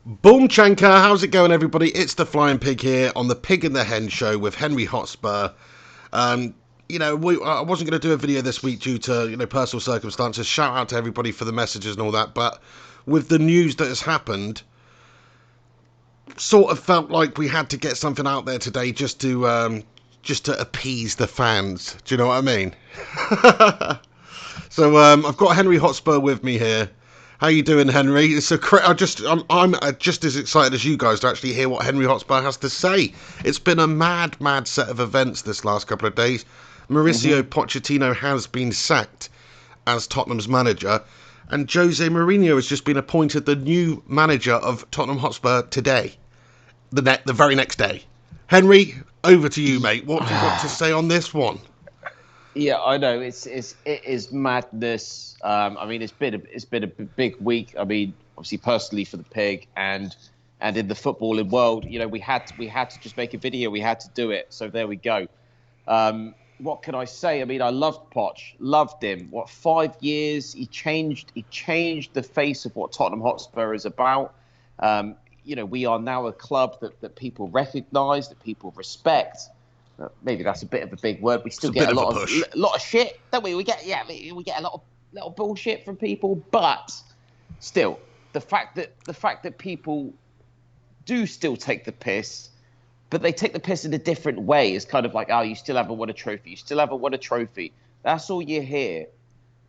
Boom Chanka, how's it going, everybody? It's the Flying Pig here on the Pig and the Hen show with Henry Hotspur. Um, I wasn't going to do a video this week due to personal circumstances. Shout out to everybody for the messages and all that, but with the news that has happened, sort of felt like we had to get something out there today just to appease the fans. Do you know what I mean? So I've got Henry Hotspur with me here. How you doing, Henry? It's a I'm just as excited as you guys to actually hear what Henry Hotspur has to say. It's been a mad set of events this last couple of days. Mauricio Pochettino has been sacked as Tottenham's manager, and Jose Mourinho has just been appointed the new manager of Tottenham Hotspur today, the very next day. Henry, over to you, mate. What do you got to say on this one? Yeah, I know it is madness. I mean, it's been a big week. I mean, obviously personally for the pig and in the footballing world, we had to just make a video. We had to do it. So there we go. What can I say? I mean, I loved Poch, loved him. 5 years? He changed the face of what Tottenham Hotspur is about. We are now a club that people recognise, that people respect. Maybe that's a bit of a big word. We still get a lot of shit, don't we? We get a lot of bullshit from people, but still, the fact that people do still take the piss, but they take the piss in a different way. It's kind of like, oh, you still haven't won a trophy. You still haven't won a trophy. That's all you hear.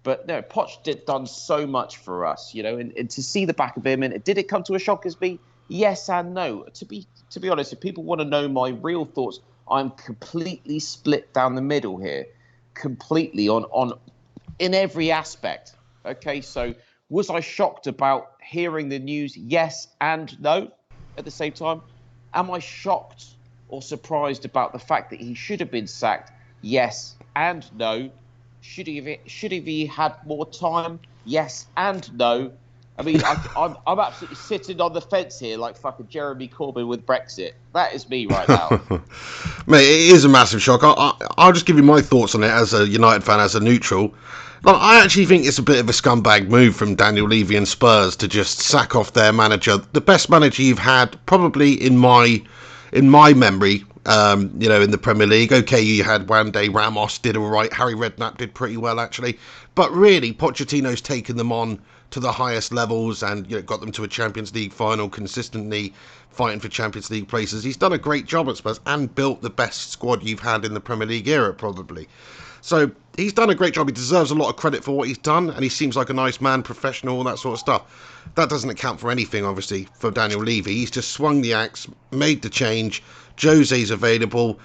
But no, Poch done so much for us, and to see the back of him, and did it come to a shock as me? Yes and no. To be honest, if people want to know my real thoughts, I'm completely split down the middle here, completely on in every aspect. Okay, so was I shocked about hearing the news? Yes and no at the same time. Am I shocked or surprised about the fact that he should have been sacked? Yes and no. Should he have had more time? Yes and no. I mean, I'm absolutely sitting on the fence here like fucking Jeremy Corbyn with Brexit. That is me right now. Mate, it is a massive shock. I'll just give you my thoughts on it as a United fan, as a neutral. Like, I actually think it's a bit of a scumbag move from Daniel Levy and Spurs to just sack off their manager, the best manager you've had probably in my memory. In the Premier League. Okay, you had Wande Ramos did all right. Harry Redknapp did pretty well actually, but really Pochettino's taken them on to the highest levels and got them to a Champions League final, consistently fighting for Champions League places. He's done a great job at Spurs and built the best squad you've had in the Premier League era probably. So he's done a great job. He deserves a lot of credit for what he's done, and he seems like a nice man, professional, all that sort of stuff. That doesn't account for anything, obviously, for Daniel Levy. He's just swung the axe, made the change. Jose's available.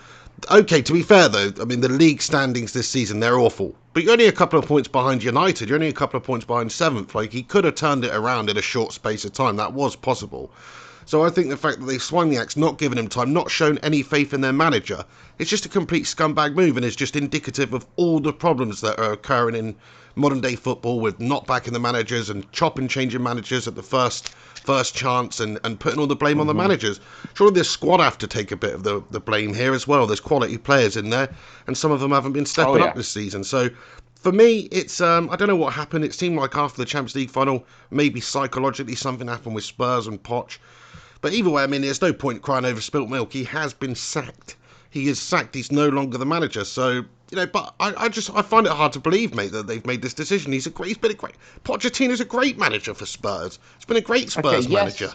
Okay, to be fair, though, I mean, the league standings this season, they're awful. But you're only a couple of points behind United. You're only a couple of points behind 7th. Like, he could have turned it around in a short space of time. That was possible. So I think the fact that they swung the axe, not given him time, not shown any faith in their manager, it's just a complete scumbag move and is just indicative of all the problems that are occurring in modern day football with not backing the managers and chopping changing managers at the first chance and putting all the blame on the managers. Surely the squad have to take a bit of the blame here as well. There's quality players in there and some of them haven't been stepping up this season. So for me, it's I don't know what happened. It seemed like after the Champions League final, maybe psychologically something happened with Spurs and Poch. But either way, I mean, there's no point crying over spilt milk. He has been sacked. He is sacked. He's no longer the manager. So, but I find it hard to believe, mate, that they've made this decision. He's been a great, Pochettino's a great manager for Spurs. He's been a great Spurs manager.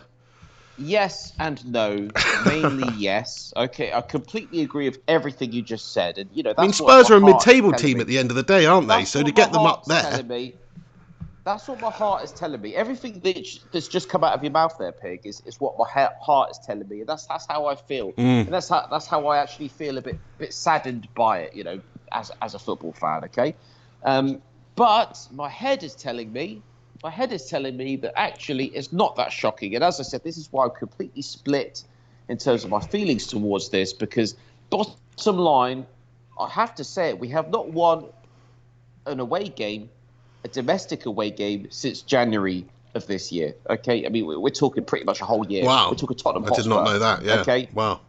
Yes and no. Mainly yes. Okay, I completely agree with everything you just said. And, that's, I mean, Spurs are a mid-table team at the end of the day, aren't they? So to get them up there. That's what my heart is telling me. Everything that's just come out of your mouth there, Pig, is what my heart is telling me. And that's how I feel. And that's how I actually feel a bit saddened by it, as a football fan, okay? But my head is telling me that actually it's not that shocking. And as I said, this is why I'm completely split in terms of my feelings towards this, because bottom line, I have to say it, we have not won an away game, a domestic away game, since January of this year. Okay, I mean we're talking pretty much a whole year. Wow, we're talking Tottenham Hotspur. I did not know that. Yeah. Okay. Wow.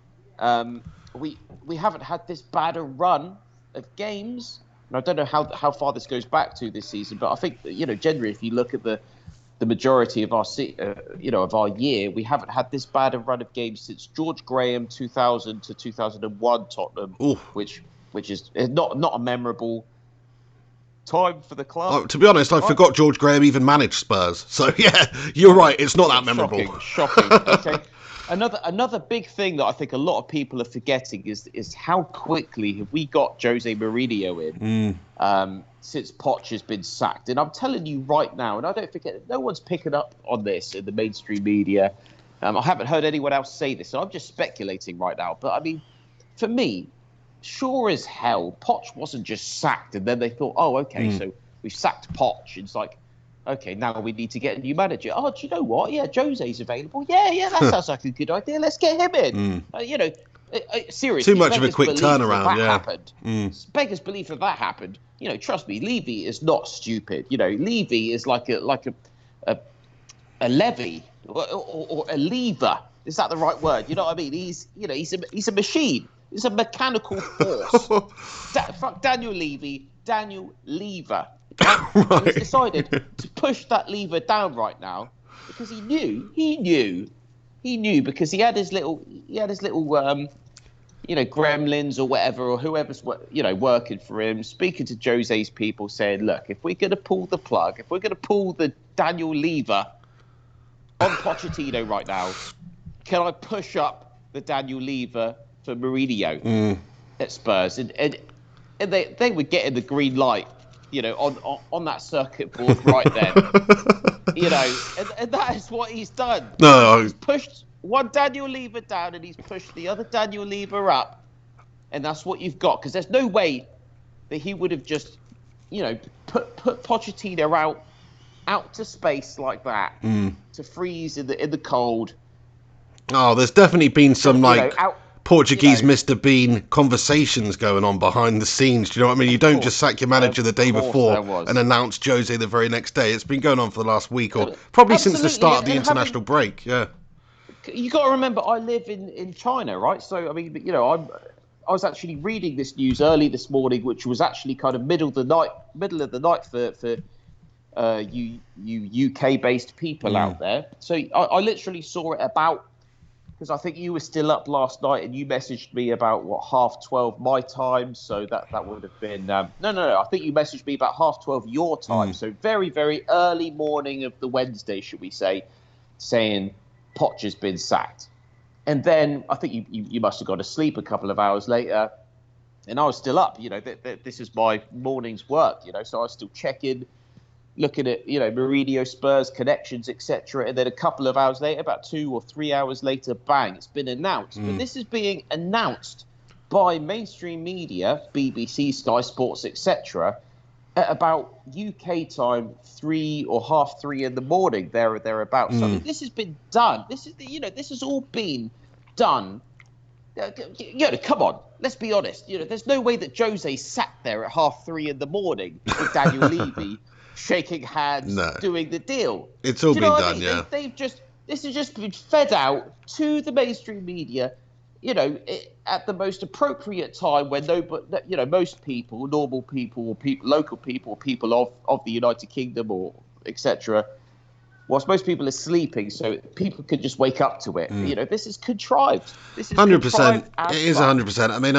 We haven't had this bad a run of games, and I don't know how far this goes back to this season, but I think generally if you look at the the majority of our of our year, we haven't had this bad a run of games since George Graham 2000 to 2001 Tottenham, Ooh. which is not a memorable time for the club. Oh, to be honest, I forgot George Graham even managed Spurs. So yeah, you're right. It's not that memorable. Shocking. Okay. Another big thing that I think a lot of people are forgetting is how quickly have we got Jose Mourinho in since Poch has been sacked. And I'm telling you right now, and I don't forget, no one's picking up on this in the mainstream media. I haven't heard anyone else say this, so I'm just speculating right now. But I mean, for me, sure as hell, Poch wasn't just sacked and then they thought, oh, okay, so we've sacked Poch. It's like, okay, now we need to get a new manager. Oh, do you know what? Yeah, Jose's available. Yeah, that sounds like a good idea. Let's get him in. Seriously. Too much of a quick turnaround, that happened. Beggars belief that happened. Trust me, Levy is not stupid. Levy is like a levy or a lever. Is that the right word? You know what I mean? He's a machine. He's a mechanical force. Fuck Daniel Levy, Daniel Lever. Right? He's decided to push that lever down right now because he knew because he had his little gremlins or whatever, or whoever's working for him, speaking to Jose's people, saying, look, if we're going to pull the plug, if we're going to pull the Daniel Lever on Pochettino right now, can I push up the Daniel Lever for Mourinho at Spurs? And they were getting the green light, on that circuit board right then. And that is what he's done. No, he's pushed one Daniel Lever down and he's pushed the other Daniel Lever up, and that's what you've got. Because there's no way that he would have just, put Pochettino out to space like that to freeze in the cold. Oh, there's definitely been some Portuguese Mr. Bean conversations going on behind the scenes. Do you know what I mean? You don't just sack your manager the day before and announce Jose the very next day. It's been going on for the last week or probably since the start of the international break. Yeah. You got to remember, I live in China, right? So I mean, I was actually reading this news early this morning, which was actually kind of middle of the night for you UK-based people out there. So I literally saw it about. Because I think you were still up last night and you messaged me about, 12:30 my time. So that would have been... No. I think you messaged me about 12:30 your time. So very, very early morning of the Wednesday, should we say, saying Poch has been sacked. And then I think you must have gone to sleep a couple of hours later. And I was still up. This is my morning's work, so I was still checking, looking at, Mourinho, Spurs, connections, etc. And then a couple of hours later, about 2 or 3 hours later, bang, it's been announced. But this is being announced by mainstream media, BBC, Sky Sports, etc., at about UK time, 3 or half 3 in the morning, there or thereabouts. So I mean, this has been done. This has all been done. Come on, let's be honest. There's no way that Jose sat there at half 3 in the morning with Daniel Levy shaking hands, doing the deal. It's all been done, yeah. This has just been fed out to the mainstream media, at the most appropriate time when most people, normal people, or local people, people of the United Kingdom or etc. Whilst most people are sleeping, so people could just wake up to it. This is contrived. This is 100%. It is 100%. I mean,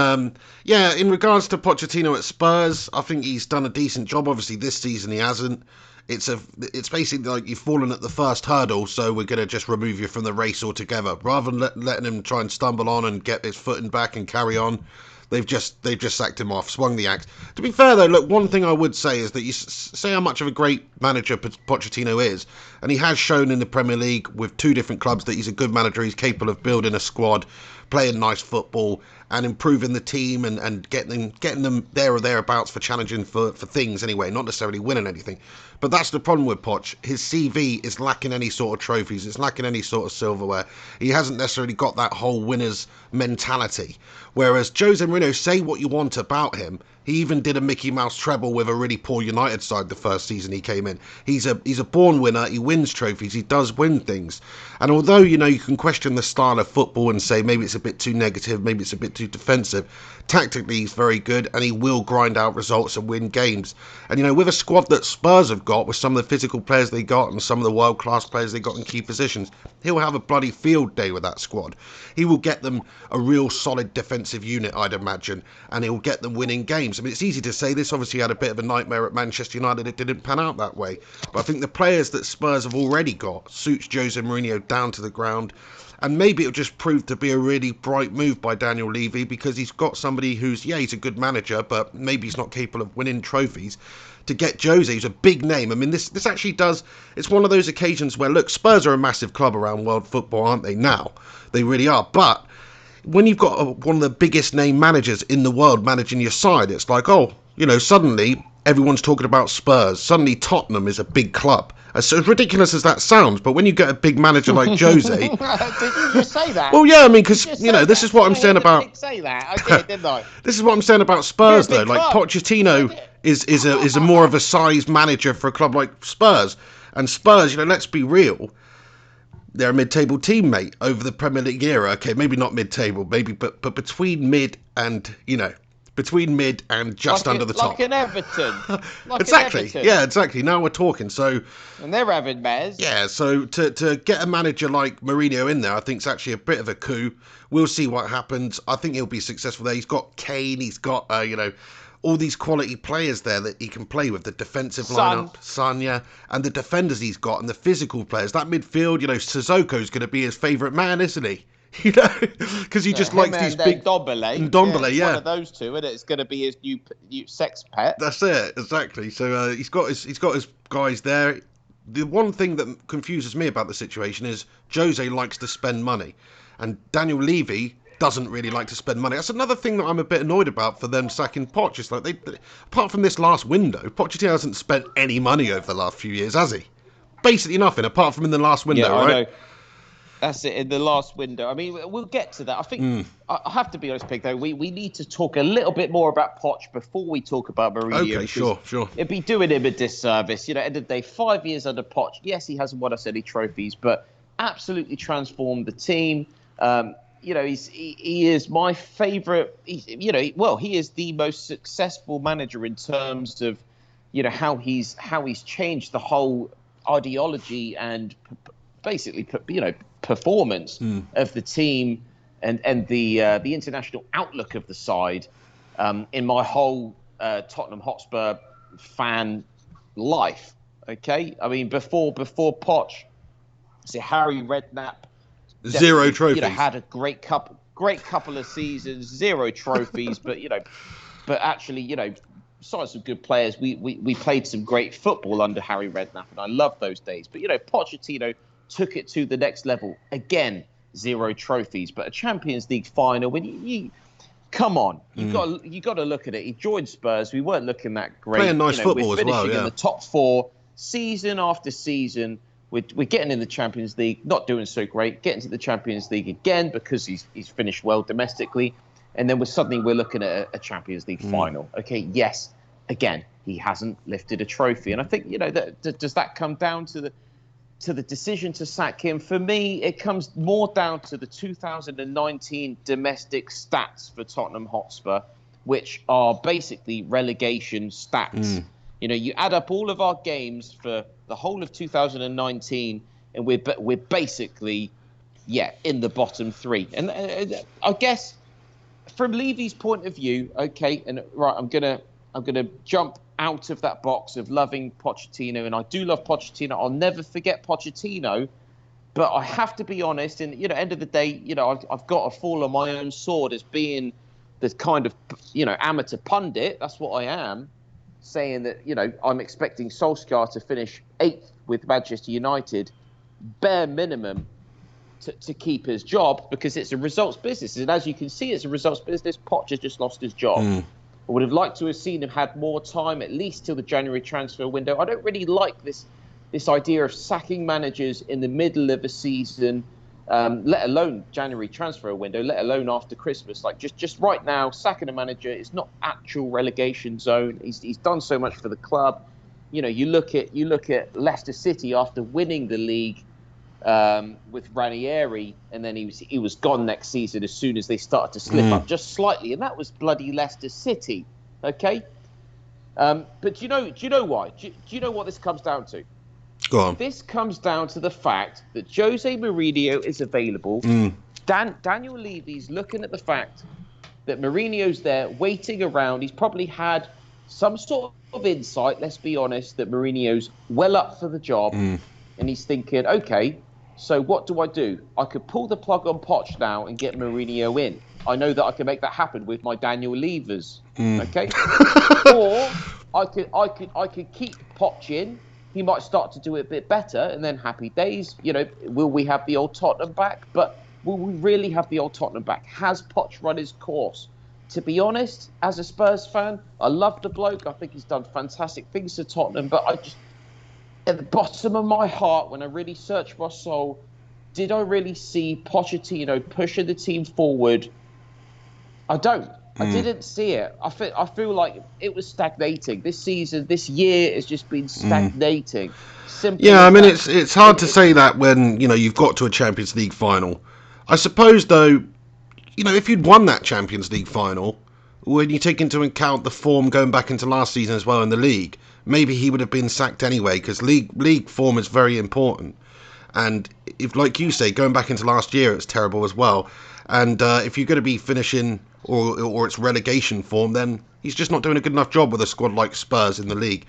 in regards to Pochettino at Spurs, I think he's done a decent job. Obviously, this season he hasn't. It's basically like you've fallen at the first hurdle, so we're going to just remove you from the race altogether. Rather than letting him try and stumble on and get his footing back and carry on, they've just sacked him off, swung the axe. To be fair, though, look, one thing I would say is that you say how much of a great manager Pochettino is, and he has shown in the Premier League with 2 different clubs that he's a good manager. He's capable of building a squad, playing nice football, and improving the team and getting them there or thereabouts for challenging for things anyway, not necessarily winning anything. But that's the problem with Poch. His CV is lacking any sort of trophies. It's lacking any sort of silverware. He hasn't necessarily got that whole winner's mentality. Whereas Jose Mourinho, say what you want about him, He even did a Mickey Mouse treble with a really poor United side the first season he came in. He's a born winner. He wins trophies. He does win things. And although, you can question the style of football and say maybe it's a bit too negative, maybe it's a bit too defensive, tactically he's very good and he will grind out results and win games. And, with a squad that Spurs have got, with some of the physical players they got and some of the world-class players they got in key positions, he'll have a bloody field day with that squad. He will get them a real solid defensive unit, I'd imagine, and he'll get them winning games. I mean, it's easy to say this. Obviously, he had a bit of a nightmare at Manchester United. It didn't pan out that way. But I think the players that Spurs have already got suits Jose Mourinho down to the ground. And maybe it'll just prove to be a really bright move by Daniel Levy, because he's got somebody who's, he's a good manager, but maybe he's not capable of winning trophies. To get Jose, who's a big name. I mean, this actually does, it's one of those occasions where, look, Spurs are a massive club around world football, aren't they now? They really are. But when you've got one of the biggest name managers in the world managing your side, it's like, suddenly everyone's talking about Spurs. Suddenly Tottenham is a big club. As ridiculous as that sounds, but when you get a big manager like Jose... Did you just say that? Well, yeah, I mean, because, this is what I'm saying about... Say that. I did, didn't I? This is what I'm saying about Spurs, though. Like, Pochettino is a more of a sized manager for a club like Spurs. And Spurs, let's be real, they're a mid-table team, mate, over the Premier League era. Okay, maybe not mid-table, but between mid and, between mid and just under the top. Like an Everton. Exactly. An Everton. Yeah, exactly. Now we're talking. So, and they're having mares. Yeah, so to get a manager like Mourinho in there, I think it's actually a bit of a coup. We'll see what happens. I think he'll be successful there. He's got Kane. He's got, all these quality players there that he can play with. The defensive lineup, Sanya, and the defenders he's got, and the physical players. That midfield, Sissoko's going to be his favourite man, isn't he? Because he just likes these big... Ndombele, yeah. One of those two, and it's going to be his new sex pet. That's it, exactly. So he's got his guys there. The one thing that confuses me about the situation is Jose likes to spend money, and Daniel Levy doesn't really like to spend money. That's another thing that I'm a bit annoyed about for them sacking Poch. It's like apart from this last window, Pochettino hasn't spent any money over the last few years, has he? Basically nothing, apart from in the last window, right? I know. That's it, in the last window. I mean, we'll get to that. I think, I have to be honest, Pig, though, we need to talk a little bit more about Poch before we talk about Mourinho. Okay, sure. It'd be doing him a disservice. End of the day, 5 years under Poch. Yes, he hasn't won us any trophies, but absolutely transformed the team. He is my favourite. He is the most successful manager in terms of, how he's changed the whole ideology and basically, performance of the team and the international outlook of the side in my whole Tottenham Hotspur fan life. Okay, I mean before Poch, Harry Redknapp, zero trophies. Had a great couple of seasons, zero trophies, but actually, besides some good players, we played some great football under Harry Redknapp, and I love those days. But Pochettino took it to the next level. Again, zero trophies, but a Champions League final. When you come on, you got to look at it. He joined Spurs. We weren't looking that great. Playing nice football as well. We're finishing in yeah. the top four season after season. We're getting in the Champions League, not doing so great. Getting to the Champions League again because he's finished well domestically, and then we're looking at a Champions League final. Okay, yes, again he hasn't lifted a trophy, and I think does that come down to the decision to sack him? For me, it comes more down to the 2019 domestic stats for Tottenham Hotspur, which are basically relegation stats. You add up all of our games for the whole of 2019, and we're basically, in the bottom three. And I guess from Levy's point of view, okay, and right, I'm gonna jump out of that box of loving Pochettino, and I do love Pochettino. I'll never forget Pochettino, but I have to be honest. And end of the day, I've got to fall on my own sword as being the kind of amateur pundit. That's what I am, saying that I'm expecting Solskjaer to finish 8th with Manchester United, bare minimum, to keep his job, because it's a results business. And as you can see, it's a results business. Poch has just lost his job. I would have liked to have seen him had more time, at least till the January transfer window. I don't really like this idea of sacking managers in the middle of a season. let alone January transfer window, let alone after Christmas. Like just right now, sacking a manager is not actual relegation zone. He's done so much for the club. You know, you look at Leicester City after winning the league with Ranieri, and then he was gone next season as soon as they started to slip up just slightly, and that was bloody Leicester City. Okay, but do you know why? Do you know what this comes down to? Go on. This comes down to the fact that Jose Mourinho is available. Daniel Levy's looking at the fact that Mourinho's there waiting around. He's probably had some sort of insight, let's be honest, that Mourinho's well up for the job. And he's thinking, okay, so what do? I could pull the plug on Poch now and get Mourinho in. I know that I can make that happen with my Daniel Levers. Okay? Or I could keep Poch in. He might start to do it a bit better, and then happy days. You know, will we have the old Tottenham back? But will we really have the old Tottenham back? Has Poch run his course? To be honest, as a Spurs fan, I love the bloke. I think he's done fantastic things to Tottenham. But I just, at the bottom of my heart, when I really search my soul, did I really see Pochettino pushing the team forward? I don't. I didn't see it. I feel like it was stagnating. This season, this year has just been stagnating. Simple. Yeah, I mean, it's hard to say that when, you know, you've got to a Champions League final. I suppose, though, you know, if you'd won that Champions League final, when you take into account the form going back into last season as well in the league, maybe he would have been sacked anyway, because league form is very important. And if, like you say, going back into last year, it's terrible as well. And if you're going to be finishing or it's relegation form, then he's just not doing a good enough job with a squad like Spurs in the league.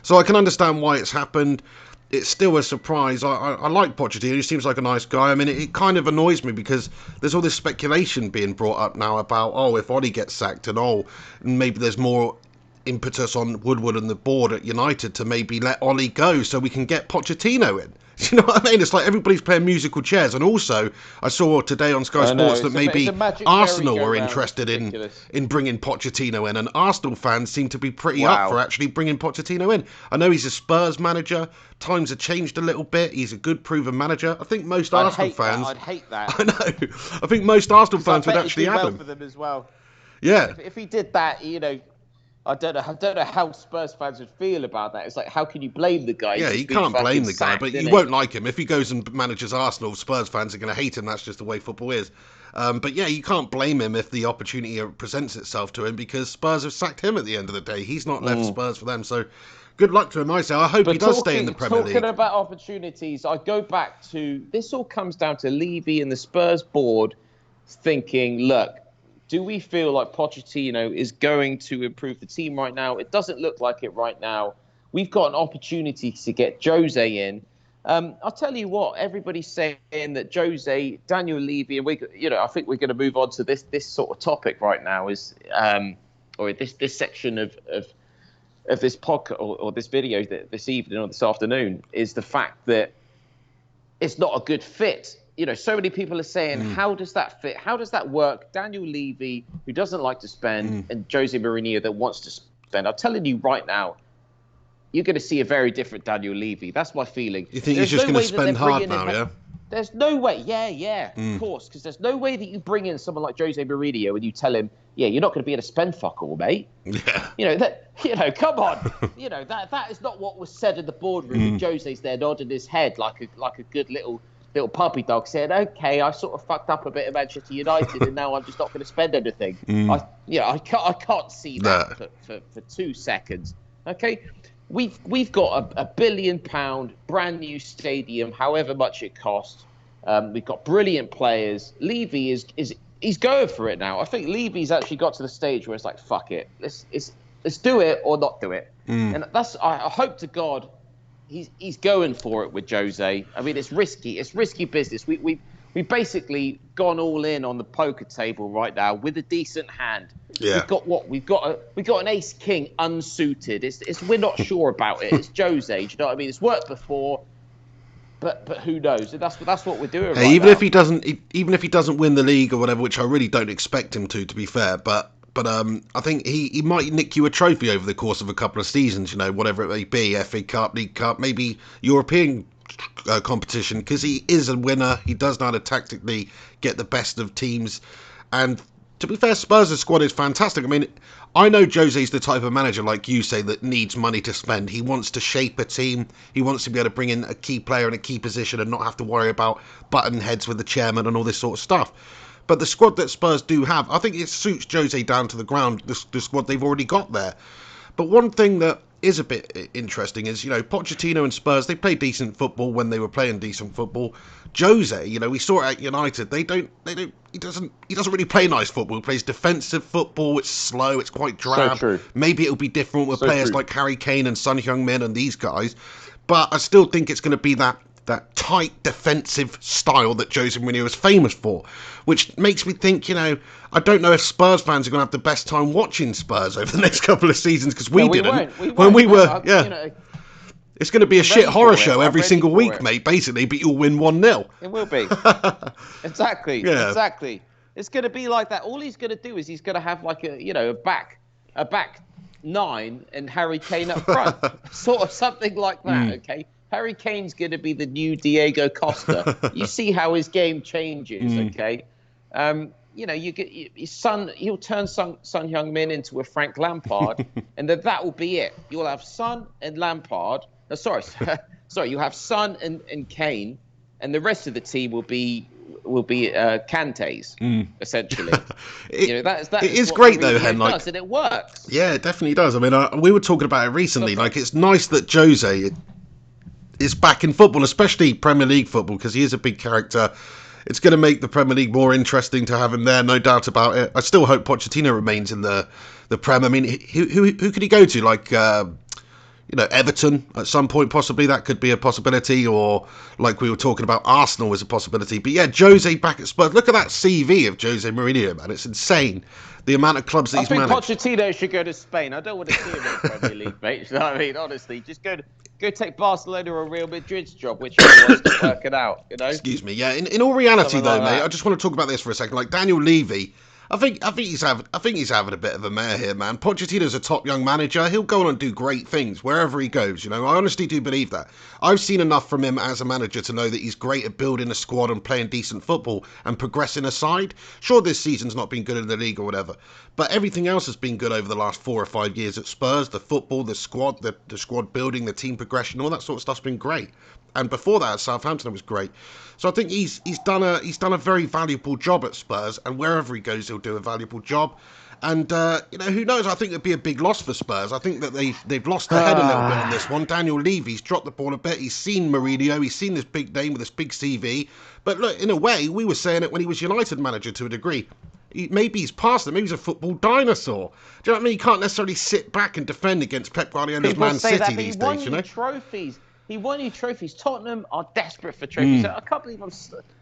So I can understand why it's happened. It's still a surprise. I like Pochettino. He seems like a nice guy. I mean, it kind of annoys me because there's all this speculation being brought up now about, if Oli gets sacked and maybe there's more impetus on Woodward and the board at United to maybe let Oli go so we can get Pochettino in. Do you know what I mean? It's like everybody's playing musical chairs. And also, I saw today on Sky Sports that maybe Arsenal were interested in bringing Pochettino in. And Arsenal fans seem to be pretty up for actually bringing Pochettino in. I know he's a Spurs manager. Times have changed a little bit. He's a good, proven manager. I think most Arsenal fans... I'd hate that. I know. I think most Arsenal fans would actually have him. For them as well. Yeah. If he did that, you know... I don't know how Spurs fans would feel about that. It's like, how can you blame the guy? Yeah, you can't blame the guy, but you won't like him. If he goes and manages Arsenal, Spurs fans are going to hate him. That's just the way football is. But yeah, you can't blame him if the opportunity presents itself to him, because Spurs have sacked him at the end of the day. He's not left Spurs for them. So good luck to him, I say. I hope he does stay in the Premier League. Talking about opportunities, I go back to, this all comes down to Levy and the Spurs board thinking, look, do we feel like Pochettino is going to improve the team right now? It doesn't look like it right now. We've got an opportunity to get Jose in. I'll tell you what, everybody's saying that Jose, Daniel Levy, and I think we're going to move on to this sort of topic right now, is or this section of this podcast or this video this evening or this afternoon, is the fact that it's not a good fit. You know, so many people are saying, how does that fit? How does that work? Daniel Levy, who doesn't like to spend, and Jose Mourinho that wants to spend. I'm telling you right now, you're going to see a very different Daniel Levy. That's my feeling. You think he's just going to spend hard now, yeah? There's no way. Yeah, of course. Because there's no way that you bring in someone like Jose Mourinho and you tell him, yeah, you're not going to be able to spend fuck all, mate. Yeah. Come on. That is not what was said in the boardroom. And Jose's there nodding his head like a good little puppy dog, saying, okay, I sort of fucked up a bit at Manchester United and now I'm just not going to spend anything. I can't see that for 2 seconds. Okay, we've got a £1 billion brand new stadium, however much it costs. We've got brilliant players. Levy he's going for it now. I think Levy's actually got to the stage where it's like, fuck it, let's do it or not do it. And I hope to God he's going for it with Jose. I mean, it's risky. It's risky business. We've basically gone all in on the poker table right now with a decent hand. Yeah. We've got an ace king unsuited. It's we're not sure about it. It's Jose. Do you know what I mean? It's worked before, but who knows? That's what we're doing. Right even now. if he doesn't win the league or whatever, which I really don't expect him to be fair, but I think he might nick you a trophy over the course of a couple of seasons, whatever it may be, FA Cup, League Cup, maybe European competition because he is a winner. He does know how to tactically get the best of teams. And to be fair, Spurs' squad is fantastic. I mean, I know Jose's the type of manager, like you say, that needs money to spend. He wants to shape a team. He wants to be able to bring in a key player in a key position and not have to worry about button heads with the chairman and all this sort of stuff. But the squad that Spurs do have, I think it suits Jose down to the ground, the squad they've already got there. But one thing that is a bit interesting is, Pochettino and Spurs, they play decent football when they were playing decent football. Jose, we saw it at United. He doesn't really play nice football. He plays defensive football. It's slow. It's quite drab. So true. Maybe it'll be different with players like Harry Kane and Son Heung-min and these guys. But I still think it's going to be that tight defensive style that Jose Mourinho is famous for, which makes me think, I don't know if Spurs fans are going to have the best time watching Spurs over the next couple of seasons, because we didn't. When we were, it's going to be a shit horror show every single week, mate, basically, but you'll win 1-0. It will be. Exactly. Yeah. Exactly. It's going to be like that. All he's going to do is he's going to have like a back nine and Harry Kane up front. Sort of something like that, okay? Harry Kane's going to be the new Diego Costa. You see how his game changes, okay? You get his son. He'll turn Son Heung-min into a Frank Lampard, and then that will be it. You'll have Son and Lampard. Sorry, you have Son and Kane, and the rest of the team will be Kante's essentially. That is great though, Hen. Does, and it works. Yeah, it definitely does. I mean, we were talking about it recently. Like, it's nice that Jose is back in football, especially Premier League football, because he is a big character. It's going to make the Premier League more interesting to have him there, no doubt about it. I still hope Pochettino remains in the Prem. I mean, who could he go to? Like, Everton at some point, possibly. That could be a possibility. Or, like we were talking about, Arsenal was a possibility. But yeah, Jose back at Spurs. Look at that CV of Jose Mourinho, man. It's insane. The amount of clubs that he's managed. I think Pochettino should go to Spain. I don't want to see him in the Premier League, mate. You know what I mean? Honestly, just go take Barcelona or Real Madrid's job, which wants to work it out, Excuse me. Yeah, in all reality, though, mate, I just want to talk about this for a second. Like, Daniel Levy, I think he's having a bit of a mare here, man. Pochettino's a top young manager. He'll go on and do great things wherever he goes. I honestly do believe that. I've seen enough from him as a manager to know that he's great at building a squad and playing decent football and progressing a side. Sure, this season's not been good in the league or whatever, but everything else has been good over the last 4 or 5 years at Spurs. The football, the squad, the squad building, the team progression, all that sort of stuff's been great. And before that, at Southampton, it was great. So I think he's done a very valuable job at Spurs, and wherever he goes, he'll do a valuable job. And who knows? I think it'd be a big loss for Spurs. I think that they've lost their head a little bit on this one. Daniel Levy's dropped the ball a bit. He's seen Mourinho. He's seen this big name with this big CV. But look, in a way, we were saying it when he was United manager to a degree. Maybe he's past it. Maybe he's a football dinosaur. Do you know what I mean? You can't necessarily sit back and defend against Pep Guardiola's Man City these days. He won trophies. He won you trophies. Tottenham are desperate for trophies. I can't believe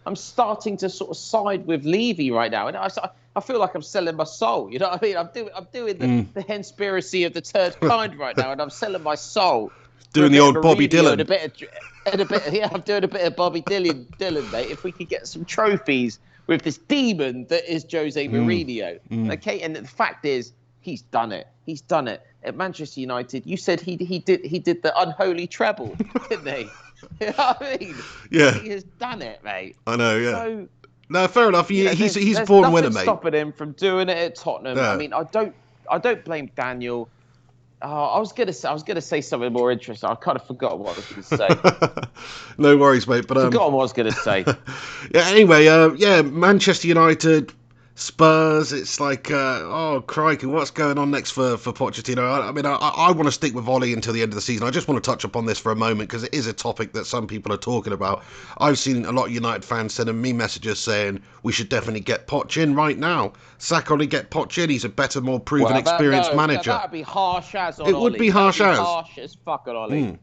I'm starting to sort of side with Levy right now, and I feel like I'm selling my soul. You know what I mean? I'm doing the conspiracy of the third kind right now, and I'm selling my soul. Doing the old Bobby Dylan. I'm doing a bit of Bobby Dylan, mate. If we could get some trophies with this demon that is Jose Mourinho, okay? And the fact is, he's done it. He's done it. At Manchester United, you said he did the unholy treble, didn't he? You know what I mean? Yeah. He has done it, mate. I know, yeah. So, no, fair enough. He's a born winner, mate. There's nothing stopping him from doing it at Tottenham. Yeah. I mean, I don't blame Daniel. I was gonna say something more interesting. I kind of forgot what I was gonna say. No worries, mate. But forgot what I was gonna say. Yeah. Anyway, Manchester United, Spurs. It's like, oh crikey, what's going on next for Pochettino? I mean, I want to stick with Ollie until the end of the season. I just want to touch upon this for a moment because it is a topic that some people are talking about. I've seen a lot of United fans sending me messages saying we should definitely get Poch in right now. Sack Ollie, get Poch in. He's a better, more proven, experienced manager. That'd be harsh as on It would Ollie. be harsh as. Harsh as fuck on Ollie.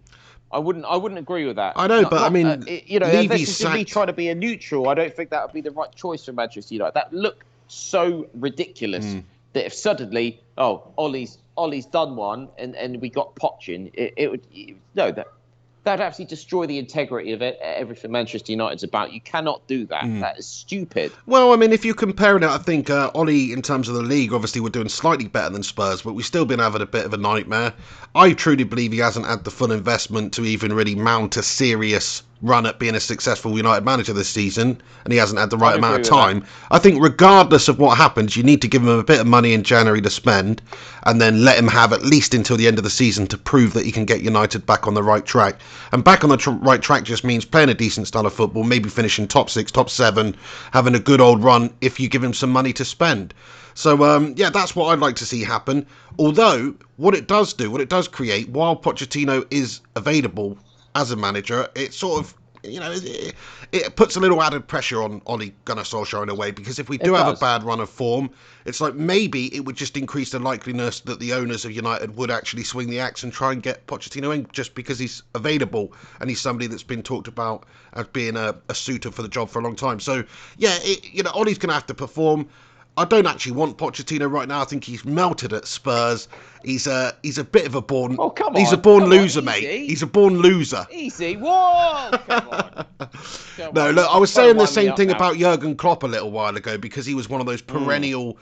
I wouldn't agree with that. I know, but I mean, Levy's me trying to be a neutral. I don't think that would be the right choice for Manchester United. That looked so ridiculous that if suddenly, Ollie's done one and we got Poch in, it would that'd absolutely destroy the integrity of everything Manchester United's about. You cannot do that. That is stupid. Well, I mean, if you're comparing it, I think Ollie, in terms of the league, obviously we're doing slightly better than Spurs, but we've still been having a bit of a nightmare. I truly believe he hasn't had the full investment to even really mount a serious run at being a successful United manager this season, and he hasn't had the right amount of agree with time. I think regardless of what happens, you need to give him a bit of money in January to spend, and then let him have at least until the end of the season to prove that he can get United back on the right track. And back on the right track just means playing a decent style of football, maybe finishing top 6, top 7, having a good old run if you give him some money to spend. So, yeah, that's what I'd like to see happen. Although, what it does create, while Pochettino is available as a manager, it sort of, it puts a little added pressure on Ole Gunnar Solskjaer in a way, because if we do have a bad run of form, it's like maybe it would just increase the likeliness that the owners of United would actually swing the axe and try and get Pochettino in, just because he's available and he's somebody that's been talked about as being a suitor for the job for a long time. So, yeah, Ole's going to have to perform. I don't actually want Pochettino right now. I think he's melted at Spurs. He's a bit of a born. Oh, come on. He's a born loser, on, mate. He's a born loser. Easy. Whoa! Come on. No, look, I was saying the same thing about Jurgen Klopp a little while ago, because he was one of those perennial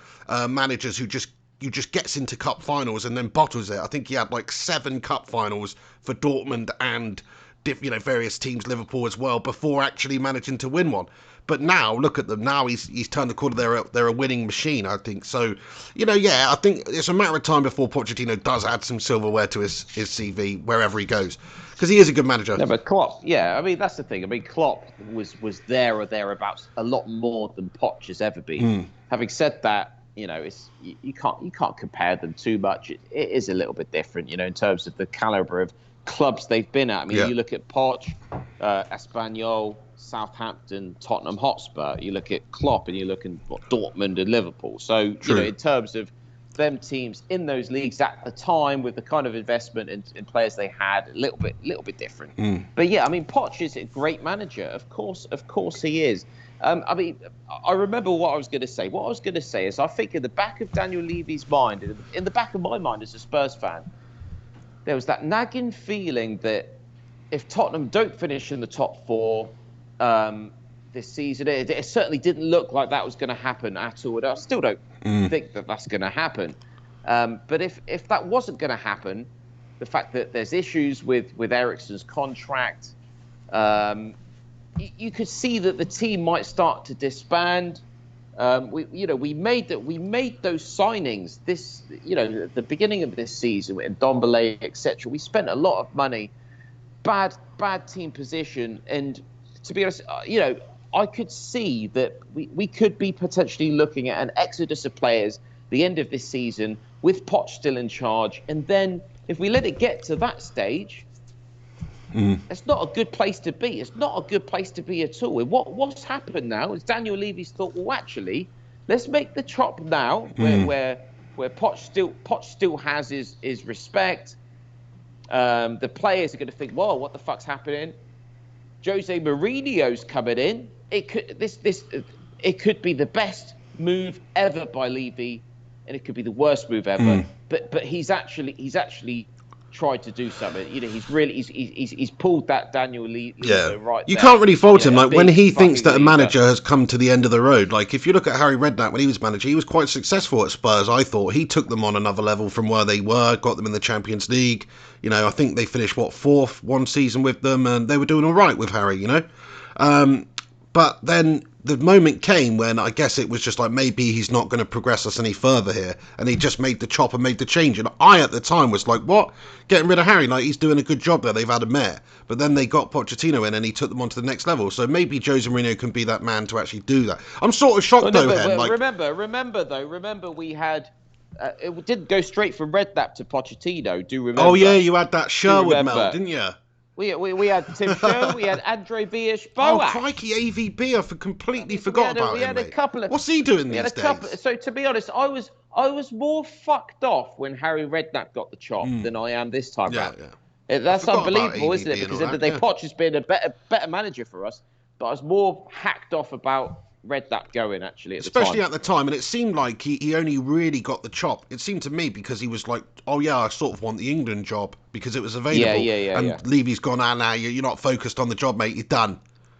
managers who just gets into cup finals and then bottles it. I think he had like 7 cup finals for Dortmund and various teams, Liverpool as well, before actually managing to win one. But now, look at them. Now he's turned the corner. They're a winning machine, I think. So, I think it's a matter of time before Pochettino does add some silverware to his CV wherever he goes, because he is a good manager. No, but Klopp, I mean, that's the thing. I mean, Klopp was there or thereabouts a lot more than Poch has ever been. Having said that, it's you can't compare them too much. It is a little bit different, in terms of the caliber of clubs they've been at. I mean, you look at Poch, Espanyol, Southampton, Tottenham Hotspur. You look at Klopp and you look at Dortmund and Liverpool. So, in terms of them teams in those leagues at the time, with the kind of investment in players they had, a little bit different. But yeah, I mean, Poch is a great manager. Of course he is. I mean, I remember what I was going to say. What I was going to say is, I think in the back of Daniel Levy's mind, in the back of my mind as a Spurs fan, there was that nagging feeling that if Tottenham don't finish in the top 4 this season, it certainly didn't look like that was going to happen at all. I still don't think that that's going to happen. But if that wasn't going to happen, the fact that there's issues with Eriksen's contract, you could see that the team might start to disband. We made those signings this, at the beginning of this season with Ndombele, etc. We spent a lot of money, bad team position, and to be honest, I could see that we could be potentially looking at an exodus of players the end of this season with Poch still in charge, and then if we let it get to that stage, it's not a good place to be. It's not a good place to be at all. And what's happened now is Daniel Levy's thought, well, actually, let's make the chop now, where Poch still has his respect. The players are going to think, well, what the fuck's happening? Jose Mourinho's coming in. It could be the best move ever by Levy, and it could be the worst move ever. But he's actually tried to do something. He's pulled that Daniel Levy right. You can't really fault him. Like, when he thinks that a manager has come to the end of the road. Like, if you look at Harry Redknapp when he was manager, he was quite successful at Spurs. I thought he took them on another level from where they were, got them in the Champions League. I think they finished 4th one season with them, and they were doing all right with Harry. But then the moment came when I guess it was just like, maybe he's not going to progress us any further here, and he just made the chop and made the change. And I at the time was like, what? Getting rid of Harry? Like, he's doing a good job there. They've had him there. But then they got Pochettino in and he took them on to the next level. So maybe Jose Mourinho can be that man to actually do that. I'm sort of shocked though, Hen. Like, remember we had it didn't go straight from Redknapp to Pochettino. Do you remember? Oh yeah, you had that Sherwood melt, didn't you? We had Tim Sherwood, we had Andre Biash-Boas. Oh, crikey, AVB, I completely forgot about him, We had mate. a couple of... What's he doing these days? So, to be honest, I was more fucked off when Harry Redknapp got the chop than I am this time round. Yeah. That's unbelievable, isn't it? Because Poch has been a better manager for us, but I was more hacked off about Redknapp going, actually, especially at the time. And it seemed like he only really got the chop, it seemed to me, because he was like, oh yeah, I sort of want the England job because it was available. And Levy's gone, now you're not focused on the job, mate, you're done.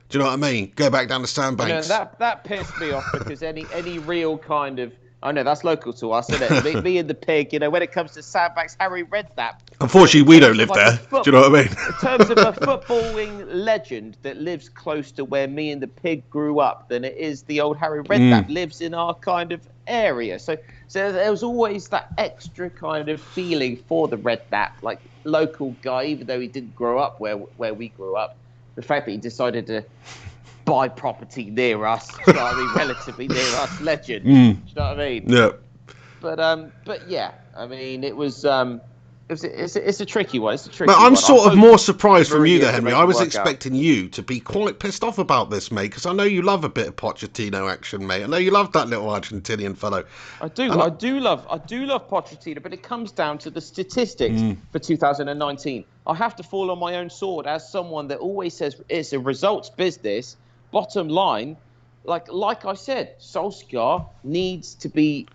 Do you know what I mean? Go back down the sandbanks. That pissed me off, because any real kind of I know that's local to us, isn't it? Me and the pig. When it comes to sandbags, Harry Redknapp. Unfortunately, we don't live there. Do you know what I mean? In terms of a footballing legend that lives close to where me and the pig grew up, then it is the old Harry Redknapp lives in our kind of area. So there was always that extra kind of feeling for the Redknapp, like local guy, even though he didn't grow up where we grew up. The fact that he decided to buy property near us, do you know what I mean? Relatively near us, legend. Do you know what I mean? Yeah. But yeah, I mean, it's a tricky one. It's a tricky But one. I'm sort of more surprised from you Mourinho there, can Henry. make I it was work expecting you to be quite pissed off about this, mate, because I know you love a bit of Pochettino action, mate. I know you love that little Argentinian fellow. I do love Pochettino, but it comes down to the statistics for 2019. I have to fall on my own sword as someone that always says it's a results business. Bottom line, like I said, Solskjaer needs to be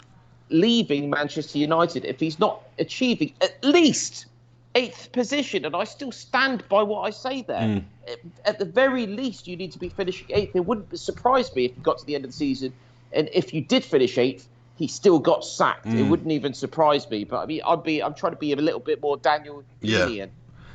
leaving Manchester United if he's not achieving at least 8th position, and I still stand by what I say there. At the very least, you need to be finishing 8th. It wouldn't surprise me if you got to the end of the season, and if you did finish 8th, he still got sacked. It wouldn't even surprise me. But I mean, I'm trying to be a little bit more Daniel lenient.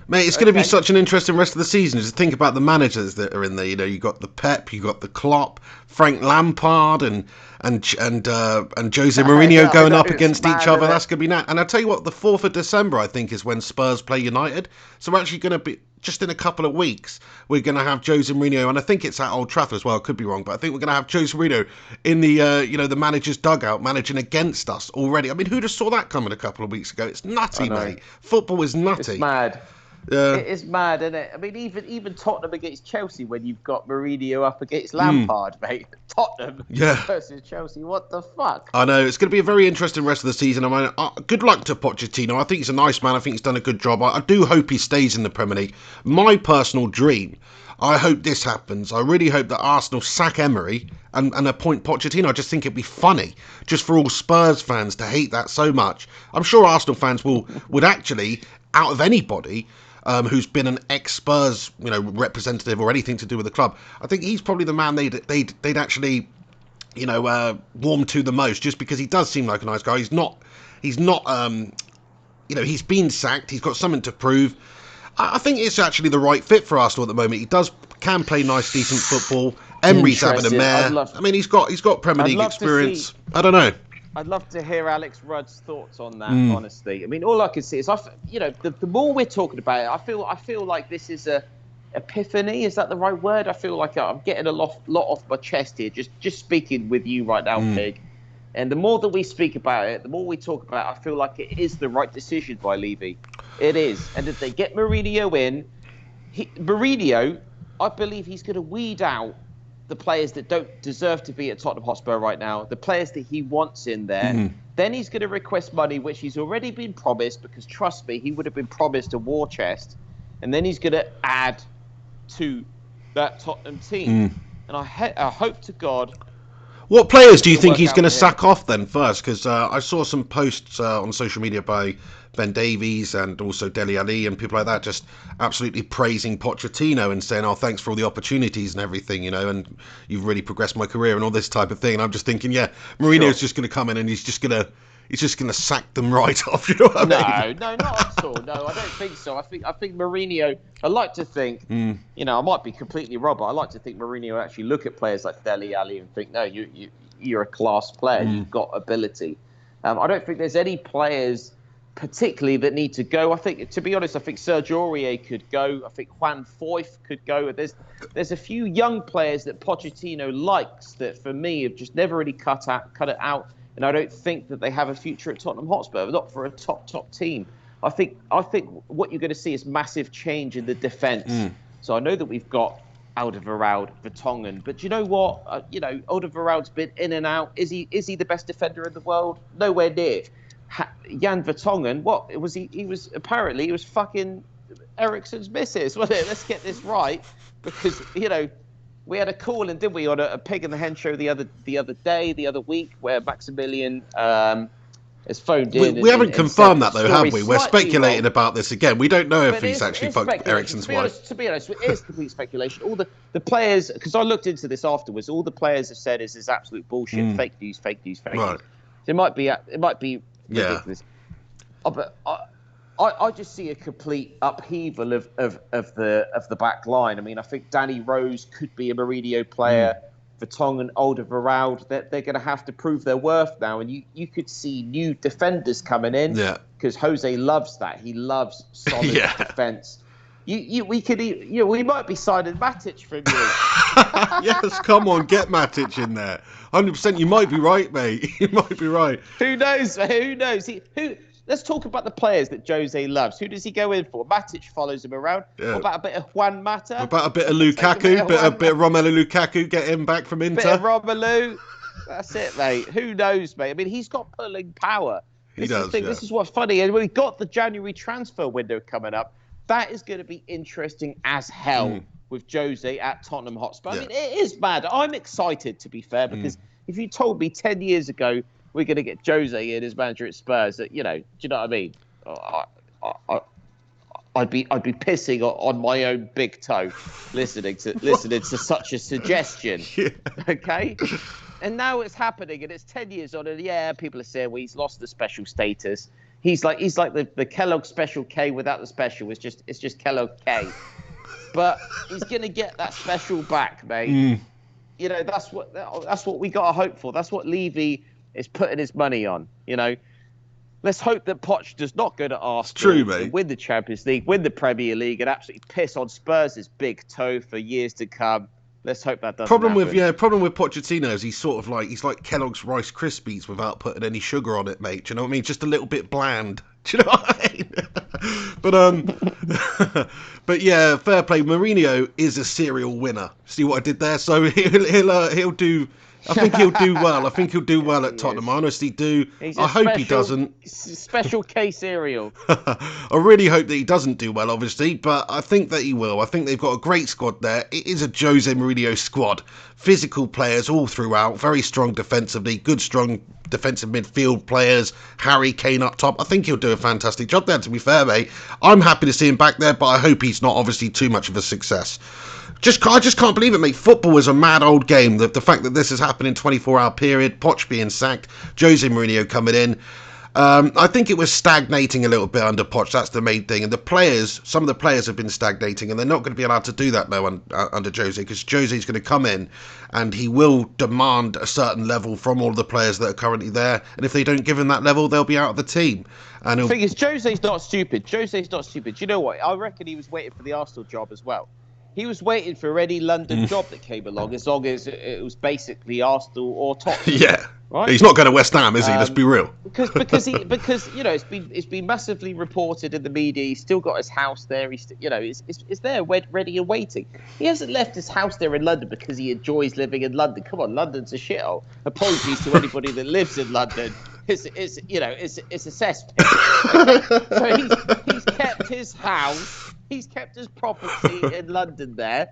Mate, it's going to be such an interesting rest of the season. Just think about the managers that are in there. You got the Pep, you got the Klopp, Frank Lampard, and Jose Mourinho going up against each other. That's going to be and I tell you what, the 4th of December I think is when Spurs play United. So we're actually going to be just in a couple of weeks. We're going to have Jose Mourinho, and I think it's at Old Trafford as well. I could be wrong, but I think we're going to have Jose Mourinho in the the manager's dugout managing against us already. I mean, who'd have saw that coming a couple of weeks ago? It's nutty, mate. Football is nutty. It's mad. It is mad, isn't it? I mean, even Tottenham against Chelsea when you've got Mourinho up against Lampard, mate. Tottenham versus Chelsea. What the fuck? I know. It's going to be a very interesting rest of the season. I mean, good luck to Pochettino. I think he's a nice man. I think he's done a good job. I do hope he stays in the Premier League. My personal dream, I hope this happens. I really hope that Arsenal sack Emery and appoint Pochettino. I just think it'd be funny just for all Spurs fans to hate that so much. I'm sure Arsenal fans would actually, out of anybody who's been an ex-Spurs, representative or anything to do with the club, I think he's probably the man they'd actually, warm to the most, just because he does seem like a nice guy. He's not, he's been sacked. He's got something to prove. I think it's actually the right fit for Arsenal at the moment. He can play nice, decent football. Emery's having a mare. I mean, he's got Premier League experience. I don't know. I'd love to hear Alex Rudd's thoughts on that, honestly. I mean, all I can see is, the more we're talking about it, I feel like this is a epiphany. Is that the right word? I feel like I'm getting a lot off my chest here, just speaking with you right now, Pig. And the more that we speak about it, the more we talk about it, I feel like it is the right decision by Levy. It is. And if they get Mourinho in, Mourinho, I believe he's going to weed out the players that don't deserve to be at Tottenham Hotspur right now, the players that he wants in there. Then he's going to request money, which he's already been promised, because trust me, he would have been promised a war chest. And then he's going to add to that Tottenham team. And I hope to God... What players do you think he's going to sack off then first? Because I saw some posts on social media by Ben Davies and also Dele Alli and people like that, just absolutely praising Pochettino and saying, "Oh, thanks for all the opportunities and everything, and you've really progressed my career," and all this type of thing. And I'm just thinking, Mourinho's just going to come in and he's just going to sack them right off. You know what I mean? No, not at all. No, I don't think so. I think Mourinho. I like to think, I might be completely wrong, but I like to think Mourinho will actually look at players like Dele Alli and think, no, you're a class player. You've got ability. I don't think there's any players particularly that need to go. I think, to be honest, I think Serge Aurier could go. I think Juan Foyth could go. There's a few young players that Pochettino likes that, for me, have just never really cut it out. And I don't think that they have a future at Tottenham Hotspur, not for a top team. I think what you're going to see is massive change in the defence. So I know that we've got Alderweireld, Vertonghen, but you know what? Alderweireld's been in and out. Is he the best defender in the world? Nowhere near. Jan Vertonghen, what was he? He was fucking Eriksen's missus, wasn't it? Let's get this right, because we had a call in, didn't we, on a Pig in the Hen show the other week, where Maximilian has phoned in. We haven't confirmed that though, have we? We're speculating about this again. We don't know if he's actually fucked Eriksen's wife. To be honest, it is complete speculation. All the players, because I looked into this afterwards, all the players have said is absolute bullshit, fake news. It might be Yeah. ridiculous. But I just see a complete upheaval of the back line. I mean, I think Danny Rose could be a Mourinho player. Vertonghen and Alderweireld, they're going to have to prove their worth now. And you could see new defenders coming in. Yeah. Because Jose loves that. He loves solid defence. We might be signing Matic from you. Yes, come on, get Matic in there. 100%. You might be right, mate. You might be right. Who knows? Who knows? Let's talk about the players that Jose loves. Who does he go in for? Matic follows him around. Yeah. What about a bit of Juan Mata? What about a bit of Lukaku? A bit of Romelu Lukaku, get him back from Inter. Bit of Romelu. That's it, mate. Who knows, mate? I mean, he's got pulling power. This is what's funny. And we've got the January transfer window coming up. That is going to be interesting as hell with Jose at Tottenham Hotspur. I mean, it is mad. I'm excited, to be fair, because if you told me 10 years ago we're going to get Jose in as manager at Spurs, that, do you know what I mean? I'd be pissing on my own big toe listening to such a suggestion. Yeah. Okay? And now it's happening, and it's 10 years on, and people are saying, well, he's lost the special status. He's like the Kellogg Special K without the special. It's just Kellogg K. But he's gonna get that special back, mate. That's what we gotta hope for. That's what Levy is putting his money on. Let's hope that Poch does not go to Arsenal and win the Champions League, win the Premier League, and absolutely piss on Spurs' big toe for years to come. Let's hope that doesn't problem happen. Problem with Pochettino is he's like Kellogg's Rice Krispies without putting any sugar on it, mate. Do you know what I mean? Just a little bit bland. Do you know what I mean? But yeah, fair play. Mourinho is a serial winner. See what I did there? So he'll do. I think he'll do well. I think he'll do well at Tottenham. I honestly do. I hope he doesn't. Special K cereal. I really hope that he doesn't do well, obviously, but I think that he will. I think they've got a great squad there. It is a Jose Mourinho squad. Physical players all throughout. Very strong defensively. Good, strong defensive midfield players. Harry Kane up top. I think he'll do a fantastic job there, to be fair, mate. I'm happy to see him back there, but I hope he's not obviously too much of a success. I just can't believe it, mate. Football is a mad old game. The fact that this has happened in 24-hour period, Poch being sacked, Jose Mourinho coming in. I think it was stagnating a little bit under Poch. That's the main thing. And some of the players have been stagnating, and they're not going to be allowed to do that now under Jose, because Jose's going to come in and he will demand a certain level from all the players that are currently there. And if they don't give him that level, they'll be out of the team. And the thing is, Jose's not stupid. Do you know what? I reckon he was waiting for the Arsenal job as well. He was waiting for any London job that came along, as long as it was basically Arsenal or Tottenham. Yeah, right. He's not going to West Ham, is he? Let's be real. Because it's been massively reported in the media. He's still got his house there. It's there, ready and waiting. He hasn't left his house there in London because he enjoys living in London. Come on, London's a shithole. Apologies to anybody that lives in London. It's a cesspit. So he's kept his house. He's kept his property in London there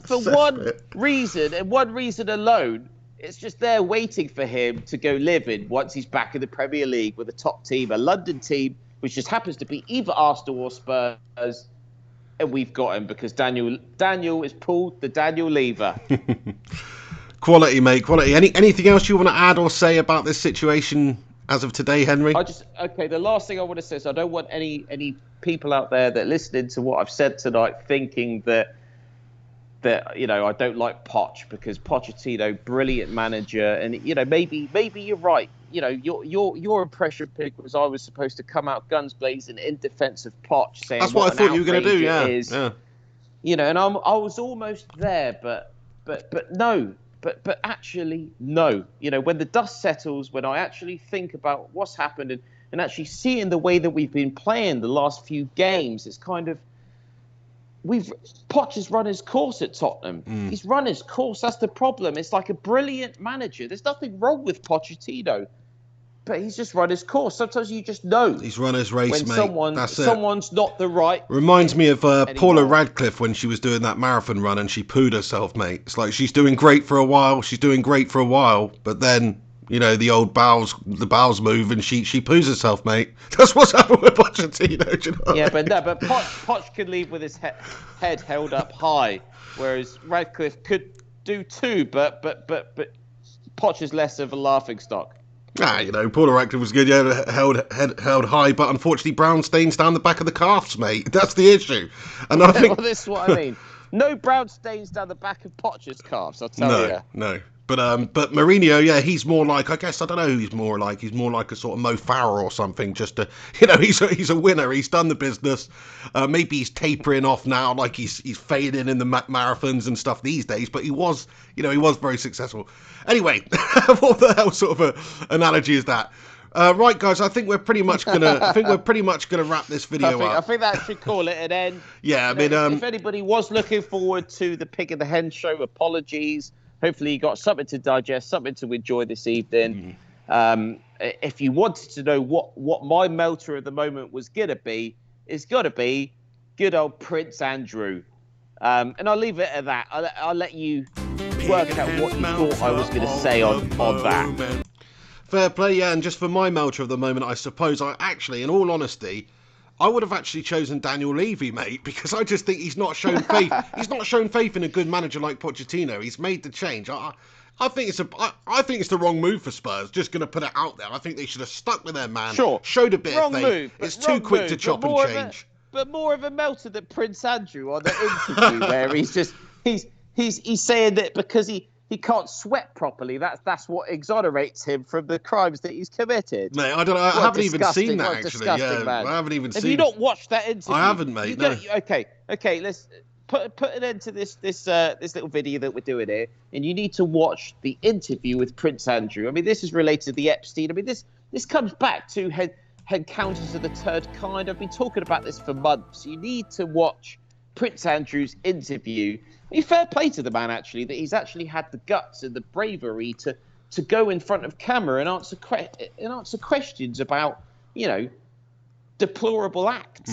for one reason, and one reason alone. It's just there waiting for him to go live in once he's back in the Premier League with a top team, a London team, which just happens to be either Arsenal or Spurs. And we've got him because Daniel has pulled the Daniel lever. Quality, mate, quality. Anything else you want to add or say about this situation as of today, Henry? The last thing I want to say is I don't want any people out there that listening to what I've said tonight thinking that I don't like Poch, because Pochettino, brilliant manager, and maybe you're right. Your impression pick was I was supposed to come out guns blazing in defence of Poch, saying that's what I thought you were going to do. Yeah, and I was almost there, but no. But actually, no. When the dust settles, when I actually think about what's happened and actually seeing the way that we've been playing the last few games, it's kind of Poch has run his course at Tottenham. He's run his course. That's the problem. It's like a brilliant manager. There's nothing wrong with Pochettino, but he's just run his course. Sometimes you just know he's run his race, when mate. Someone's not the right. Reminds me of Paula Radcliffe when she was doing that marathon run and she pooed herself, mate. It's like she's doing great for a while. But then the bowels move and she poos herself, mate. That's what's happened with Pochettino. You know but Poch could leave with his head held up high, whereas Radcliffe could do too. But Poch is less of a laughing stock. Paul Radcliffe was good, yeah, held high, but unfortunately brown stains down the back of the calves, mate. That's the issue. And I think... Well, this is what I mean. No brown stains down the back of Poch's calves, I'll tell you. No. But Mourinho, yeah, he's more like, I guess, I don't know who he's more like. He's more like a sort of Mo Farah or something. Just to, he's a winner. He's done the business. Maybe he's tapering off now, like he's fading in the marathons and stuff these days. But he was very successful. Anyway, what the hell sort of a analogy is that? Right, guys, I think we're pretty much gonna wrap this video up. I think that should call it an end. Yeah, if anybody was looking forward to the Pig and the Hen show, apologies. Hopefully you got something to digest, something to enjoy this evening. If you wanted to know what my melter of the moment was gonna be, it's gotta be good old Prince Andrew. And I'll leave it at that. I'll let you work out what you thought I was gonna say on that. Fair play, yeah, and just for my melter of the moment, I suppose I actually, in all honesty, I would have actually chosen Daniel Levy, mate, because I just think he's not shown faith. He's not shown faith in a good manager like Pochettino. He's made the change. I think it's the wrong move for Spurs. Just going to put it out there. I think they should have stuck with their man. Sure. Showed a bit wrong of faith. Move, it's too quick to chop and change. But more of a melter than Prince Andrew on the interview, where he's saying that because he can't sweat properly. That's what exonerates him from the crimes that he's committed. Mate, I don't know. I haven't even seen that, actually. Yeah, man. I haven't even seen it. Have you not watched that interview? I haven't, mate. No. Okay. Let's put an end to this little video that we're doing here, and you need to watch the interview with Prince Andrew. I mean, this is related to the Epstein. I mean, this comes back to encounters of the third kind. I've been talking about this for months. You need to watch Prince Andrew's interview. I mean, fair play to the man, actually, that he's actually had the guts and the bravery to go in front of camera and answer questions about, deplorable acts.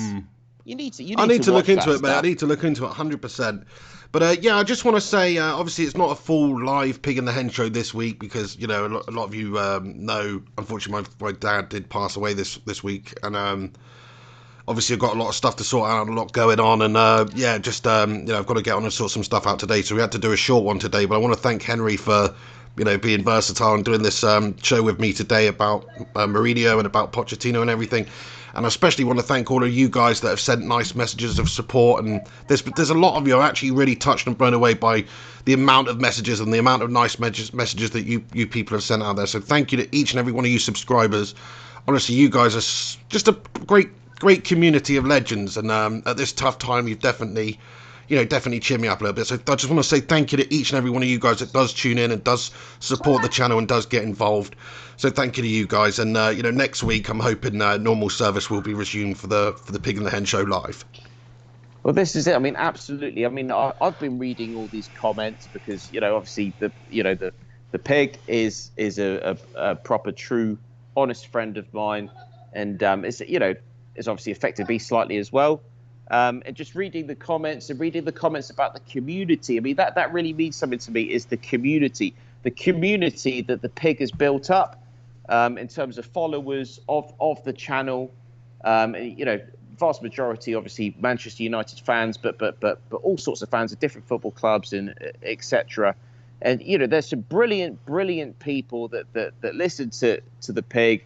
You need to. I need to look into it, stuff. mate. I need to look into it 100%. But I just want to say, obviously, it's not a full live Pig and the Hen show this week because a lot of you know, unfortunately, my dad did pass away this week, and obviously, I've got a lot of stuff to sort out, a lot going on, and I've got to get on and sort some stuff out today. So we had to do a short one today. But I want to thank Henry for, being versatile and doing this show with me today about Mourinho and about Pochettino and everything. And I especially want to thank all of you guys that have sent nice messages of support. And there's a lot of you are actually really touched and blown away by the amount of messages and the amount of nice messages that you people have sent out there. So thank you to each and every one of you subscribers. Honestly, you guys are just a great community of legends, and at this tough time, you've definitely cheered me up a little bit. So I just want to say thank you to each and every one of you guys that does tune in and does support the channel and does get involved. So thank you to you guys, and next week I'm hoping normal service will be resumed for the Pig and the Hen show live. Well, this is it. I mean, absolutely. I mean, I've been reading all these comments because obviously the Pig is a proper, true, honest friend of mine, and is obviously affected me slightly as well. And just reading the comments about the community. I mean, that really means something to me, is the community that the Pig has built up in terms of followers of the channel. Vast majority, obviously, Manchester United fans, but all sorts of fans of different football clubs and etc. And, there's some brilliant people that listen to the Pig,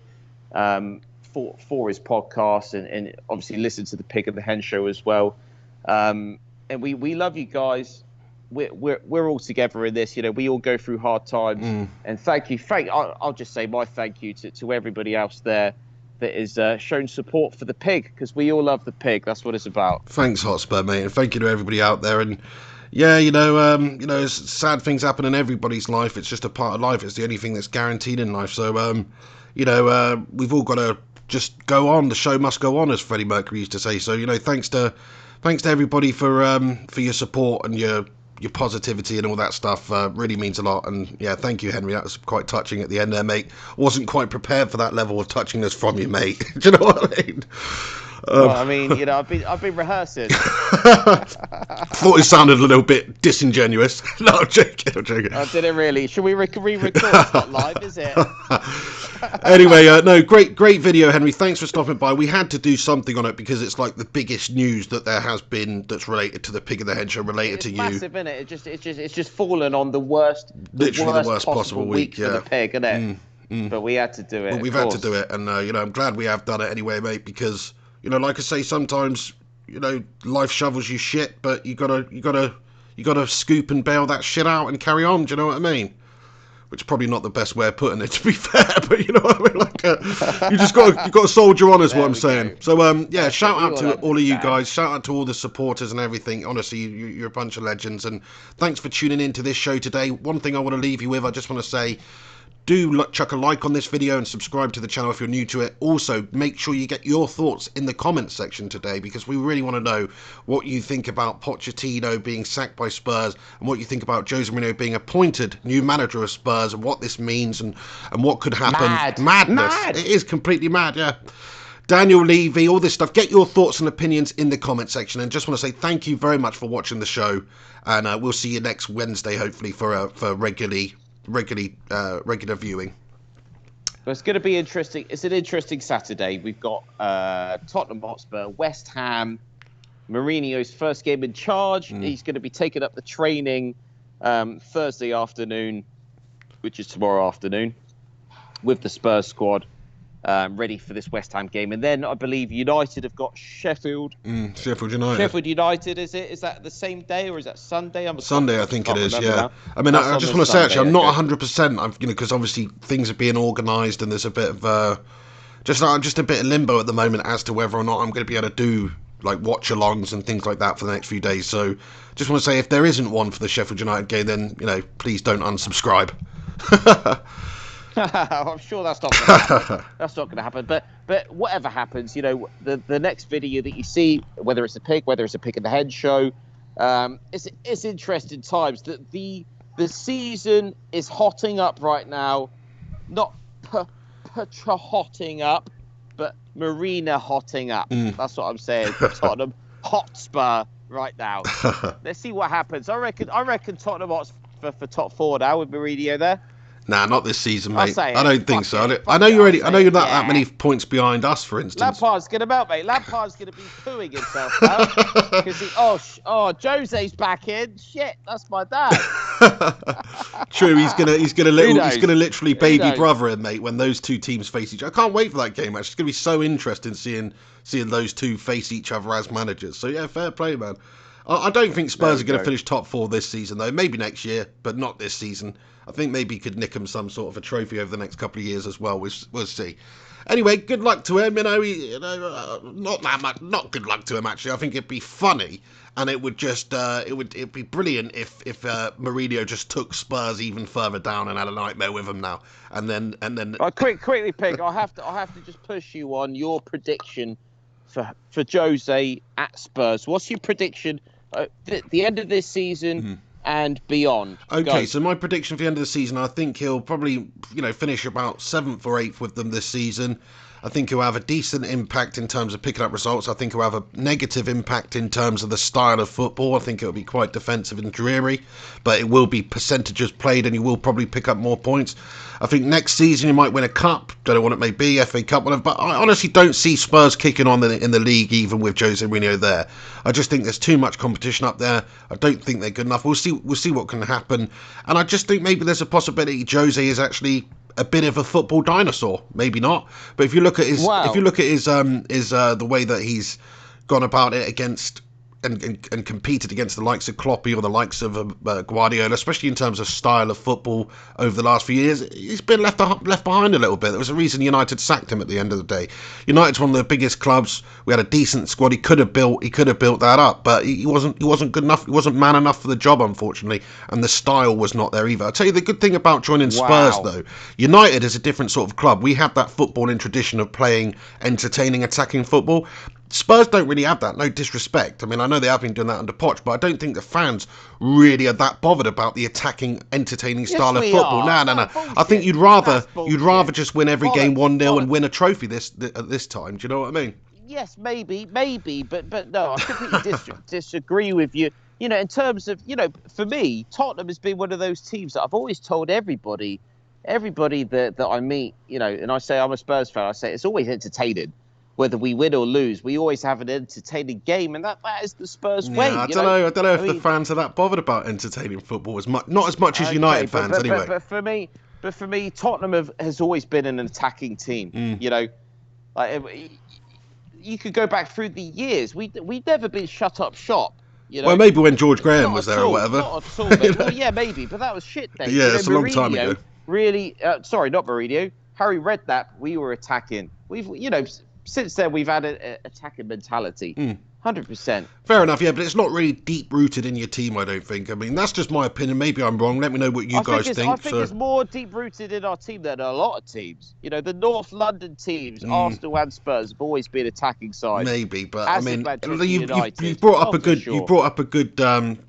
for his podcast, and obviously listen to the Pig and the Hen show as well, and we love you guys. We're all together in this. We all go through hard times, and thank you. I'll just say my thank you to everybody else there that is shown support for the Pig, because we all love the Pig. That's what it's about. Thanks, Hotspur, mate, and thank you to everybody out there. And yeah, sad things happen in everybody's life. It's just a part of life. It's the only thing that's guaranteed in life. So we've all got to just go on. The show must go on, as Freddie Mercury used to say. So thanks to everybody for your support and your positivity and all that stuff. Really means a lot. And yeah, thank you, Henry. That was quite touching at the end there, mate. Wasn't quite prepared for that level of touchingness from you, mate. Do you know what I mean? Well, I mean, I've been rehearsing. Thought it sounded a little bit disingenuous. No, I'm joking. I didn't really. Should we re-record? It's not live, is it? Anyway, no, great video, Henry. Thanks for stopping by. We had to do something on it because it's like the biggest news that there has been that's related to the Pig and the Hen show, related to you. It's massive, isn't it? It's just fallen on the worst, literally the worst possible week for the Pig, isn't it? but we had to do it. But we've had to do it, and I'm glad we have done it anyway, mate. Because like I say, sometimes life shovels you shit, but you gotta scoop and bail that shit out and carry on. Do you know what I mean? Which is probably not the best way of putting it, to be fair, but you know what I mean. Like, you got to soldier on, is what I'm saying. So, yeah, shout out to all of you guys. Shout out to all the supporters and everything. Honestly, you're a bunch of legends, and thanks for tuning in to this show today. One thing I want to leave you with, I just want to say, do chuck a like on this video and subscribe to the channel if you're new to it. Also, make sure you get your thoughts in the comments section today, because we really want to know what you think about Pochettino being sacked by Spurs, and what you think about Jose Mourinho being appointed new manager of Spurs, and what this means, and what could happen. Madness. It is completely mad, yeah. Daniel Levy, all this stuff. Get your thoughts and opinions in the comment section. And just want to say thank you very much for watching the show. And we'll see you next Wednesday, hopefully, for regular viewing. Well, it's going to be interesting. It's an interesting Saturday. We've got Tottenham Hotspur, West Ham, Mourinho's first game in charge. He's going to be taking up the training Thursday afternoon, which is tomorrow afternoon, with the Spurs squad, ready for this West Ham game. And then I believe United have got Sheffield. Sheffield United. Sheffield United, is that the same day, or is that Sunday? Sunday, I think it is, yeah. Now. I mean, I just want to say, actually, I'm not 100%, because obviously things are being organised and there's a bit of, just a bit of limbo at the moment as to whether or not I'm going to be able to do, like, watch-alongs and things like that for the next few days. So, just want to say, if there isn't one for the Sheffield United game, then, please don't unsubscribe. I'm sure that's not going to happen. That's not going to happen. But whatever happens, the next video that you see, whether it's a pick in the head show, it's interesting times. That the season is hotting up right now, not hotting up, but Marina hotting up. That's what I'm saying. Tottenham Hotspur right now. Let's see what happens. I reckon Tottenham Hotspur for top 4 now with Mourinho there. Nah, not this season, mate. I don't think so. I know you're not that many points behind us, for instance. Lampard's going to melt, mate. Lampard's going to be pooing himself now because Jose's back in. Shit, that's my dad. True, he's gonna literally baby brother him, mate. When those two teams face each other, I can't wait for that game. Actually, it's gonna be so interesting seeing those two face each other as managers. So yeah, fair play, man. I don't think Spurs are going to finish top 4 this season, though. Maybe next year, but not this season. I think maybe he could nick him some sort of a trophy over the next couple of years as well. We'll see. Anyway, good luck to him. Not good luck to him, actually. I think it'd be funny, and it would just it'd be brilliant if Mourinho just took Spurs even further down and had a nightmare with him now. And then. Quickly, Pig. I have to just push you on your prediction for Jose at Spurs. What's your prediction? The end of this season and beyond. Okay, so my prediction for the end of the season, I think he'll probably, finish about 7th or 8th with them this season. I think he'll have a decent impact in terms of picking up results. I think he'll have a negative impact in terms of the style of football. I think it'll be quite defensive and dreary, but it will be percentages played and he will probably pick up more points. I think next season he might win a cup. Don't know what it may be, FA Cup, whatever. But I honestly don't see Spurs kicking on in the league, even with Jose Mourinho there. I just think there's too much competition up there. I don't think they're good enough. We'll see what can happen. And I just think maybe there's a possibility Jose is actually a bit of a football dinosaur. Maybe not. But if you look at his, the way that he's gone about it against and competed against the likes of Kloppy or the likes of Guardiola, especially in terms of style of football over the last few years, he's been left behind a little bit. There was a reason United sacked him at the end of the day. United's one of the biggest clubs. We had a decent squad. He could have built that up, but he wasn't good enough. He wasn't man enough for the job, unfortunately, and the style was not there either. I'll tell you the good thing about joining Spurs, though. United is a different sort of club. We have that footballing tradition of playing entertaining, attacking football. Spurs don't really have that, no disrespect. I mean, I know they have been doing that under Poch, but I don't think the fans really are that bothered about the attacking, entertaining style of football. No. I think you'd rather just win every game 1-0 and win a trophy this time. Do you know what I mean? Yes, maybe, but no, I completely disagree with you. In terms of, for me, Tottenham has been one of those teams that I've always told everybody that I meet, and I say I'm a Spurs fan, I say it's always entertaining. Whether we win or lose, we always have an entertaining game, and that is the Spurs way. I don't know if the fans are that bothered about entertaining football not as much as United fans, anyway. But for me, But for me, Tottenham has always been an attacking team. You know, like you could go back through the years. We've never been shut up shop. You Well, know, maybe when George Graham was not at there or all, whatever. not at all. Mate. Well, yeah, maybe, but that was shit days. Yeah, You know, it's a long time Mourinho ago. really. Sorry, not Mourinho. Harry Redknapp. We were attacking. Since then we've had an attacking mentality. 100%. Fair enough, yeah, but it's not really deep rooted in your team, I don't think. I mean, that's just my opinion. Maybe I'm wrong. Let me know what you guys think. I think it's more deep rooted in our team than a lot of teams. You know, the North London teams, Arsenal and Spurs, have always been attacking sides. Maybe, but As I mean, United. you've brought up you've brought up a good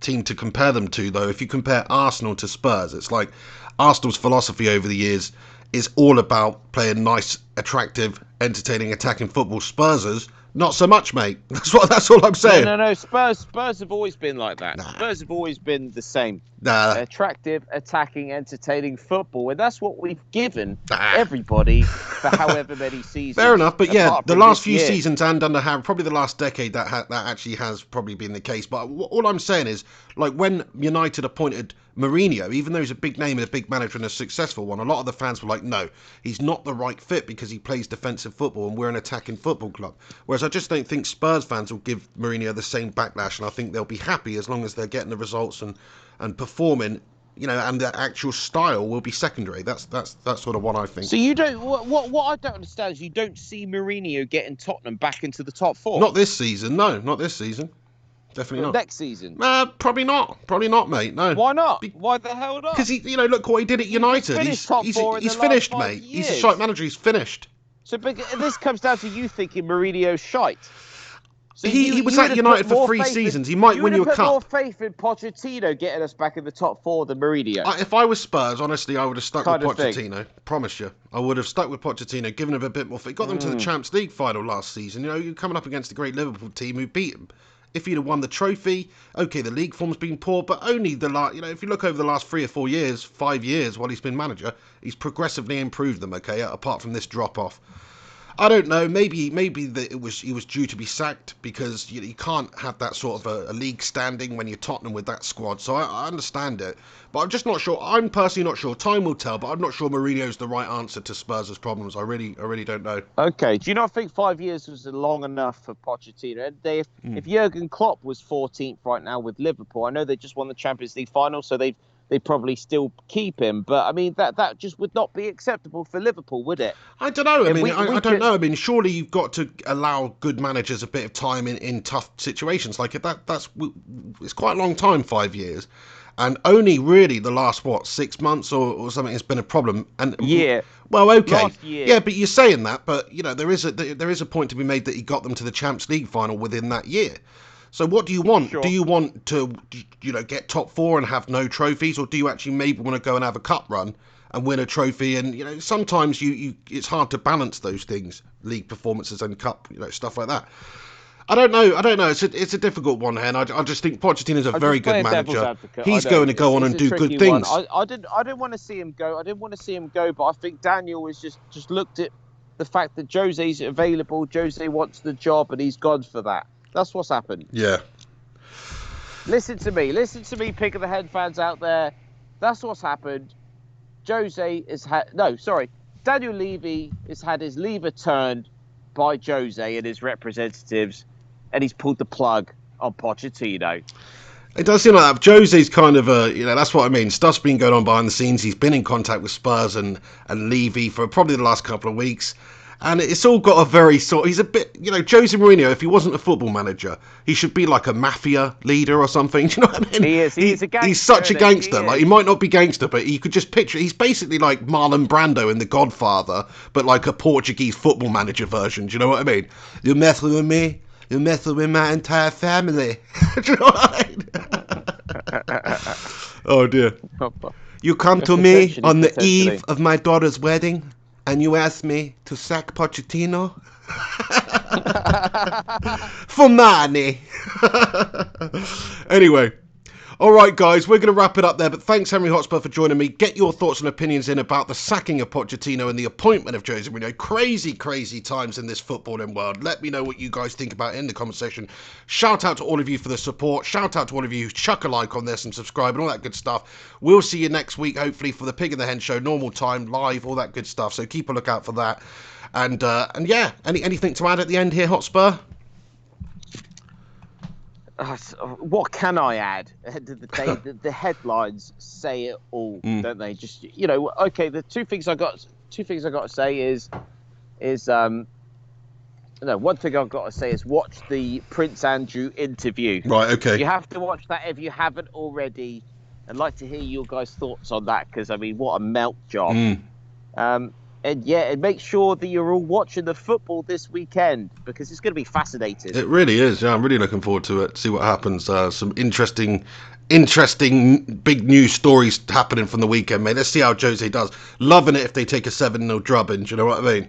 team to compare them to, though. If you compare Arsenal to Spurs, it's like Arsenal's philosophy over the years is all about playing nice, attractive, entertaining, attacking football. Spurs' not so much, mate. That's all I'm saying. No. Spurs have always been like that. Nah. Spurs have always been the same. Attractive, attacking, entertaining football, and that's what we've given everybody for however many seasons. Fair enough, but yeah, the last few seasons and under Harry, probably the last decade, that actually has probably been the case. But all I'm saying is, like, when United appointed Mourinho, even though he's a big name and a big manager and a successful one, a lot of the fans were like, no, he's not the right fit because he plays defensive football and we're an attacking football club. Whereas I just don't think Spurs fans will give Mourinho the same backlash, and I think they'll be happy as long as they're getting the results and performing, you know, and the actual style will be secondary. That's sort of what I think. So you don't. What I don't understand is you don't see Mourinho getting Tottenham back into the top four. Not this season, no, not this season. Definitely not. Next season? Probably not, mate. No. Why not? Why the hell not? Because look what he did at United. He's finished, mate. He's a shite manager. He's finished. So this comes down to you thinking Mourinho's shite. So he was at United for 3 seasons. He might win you a cup. You would have put more faith in Pochettino getting us back in the top 4 than Mourinho. If I was Spurs, honestly, I would have stuck with Pochettino. Promise you. I would have stuck with Pochettino, given him a bit more faith. Got them to the Champions League final last season. You know, you're coming up against a great Liverpool team who beat him. If he'd have won the trophy, okay, the league form's been poor, but only if you look over the last 3 or 4 years, 5 years while he's been manager, he's progressively improved them, okay, apart from this drop-off. I don't know. Maybe he was due to be sacked because you can't have that sort of a league standing when you're Tottenham with that squad. So I understand it, but I'm just not sure. I'm personally not sure. Time will tell, but I'm not sure Mourinho's the right answer to Spurs' problems. I really don't know. Okay. Do you not think 5 years was long enough for Pochettino? If Jurgen Klopp was 14th right now with Liverpool, I know they just won the Champions League final, so they probably still keep him. But, I mean, that just would not be acceptable for Liverpool, would it? I don't know. I don't know. I mean, surely you've got to allow good managers a bit of time in tough situations. Like, it's quite a long time, 5 years. And only really the last, 6 months or something has been a problem. And yeah. Well, okay. Last year. Yeah, but you're saying that. But, you know, there is a point to be made that he got them to the Champions League final within that year. So what do you want? Sure. Do you want to, get top 4 and have no trophies, or do you actually maybe want to go and have a cup run and win a trophy? And sometimes it's hard to balance those things, league performances and cup, stuff like that. I don't know. It's a difficult one, Hen. I just think Pochettino's a very good manager. He's going to go on and do good things. I didn't want to see him go. But I think Daniel has just looked at the fact that Jose's available. Jose wants the job, and he's gone for that. That's what's happened. Yeah. Listen to me, pick of the head fans out there. That's what's happened. Daniel Levy has had his lever turned by Jose and his representatives, and he's pulled the plug on Pochettino. It does seem like that. Jose's kind of that's what I mean. Stuff's been going on behind the scenes. He's been in contact with Spurs and Levy for probably the last couple of weeks. And it's all got a very he's a bit, Jose Mourinho, if he wasn't a football manager, he should be like a mafia leader or something. Do you know what I mean? He is. He's a gangster. He's such a gangster. He might not be gangster, but you could just picture, he's basically like Marlon Brando in The Godfather, but like a Portuguese football manager version. Do you know what I mean? You're messing with me, you're messing with my entire family. Do you know what I mean? Oh dear. You come to me on the eve of my daughter's wedding, and you ask me to sack Pochettino? For money. Anyway, All right, guys, we're going to wrap it up there. But thanks, Henry Hotspur, for joining me. Get your thoughts and opinions in about the sacking of Pochettino and the appointment of Jose Mourinho. Crazy, crazy times in this footballing world. Let me know what you guys think about it in the comment section. Shout out to all of you for the support. Shout out to all of you who chuck a like on this and subscribe and all that good stuff. We'll see you next week, hopefully, for the Pig and the Hen Show, normal time, live, all that good stuff. So keep a lookout for that. And yeah, anything to add at the end here, Hotspur? What can I add? At the end of the day, the headlines say it all, don't they? Just okay. The two things I got to say is one thing I've got to say is watch the Prince Andrew interview. Right. Okay. You have to watch that if you haven't already. I'd like to hear your guys' thoughts on that because I mean, what a melt job. And make sure that you're all watching the football this weekend because it's going to be fascinating. It really is. Yeah, I'm really looking forward to it. See what happens. Some interesting big news stories happening from the weekend, mate. Let's see how Jose does. Loving it if they take a 7-0 drubbing. Do you know what I mean?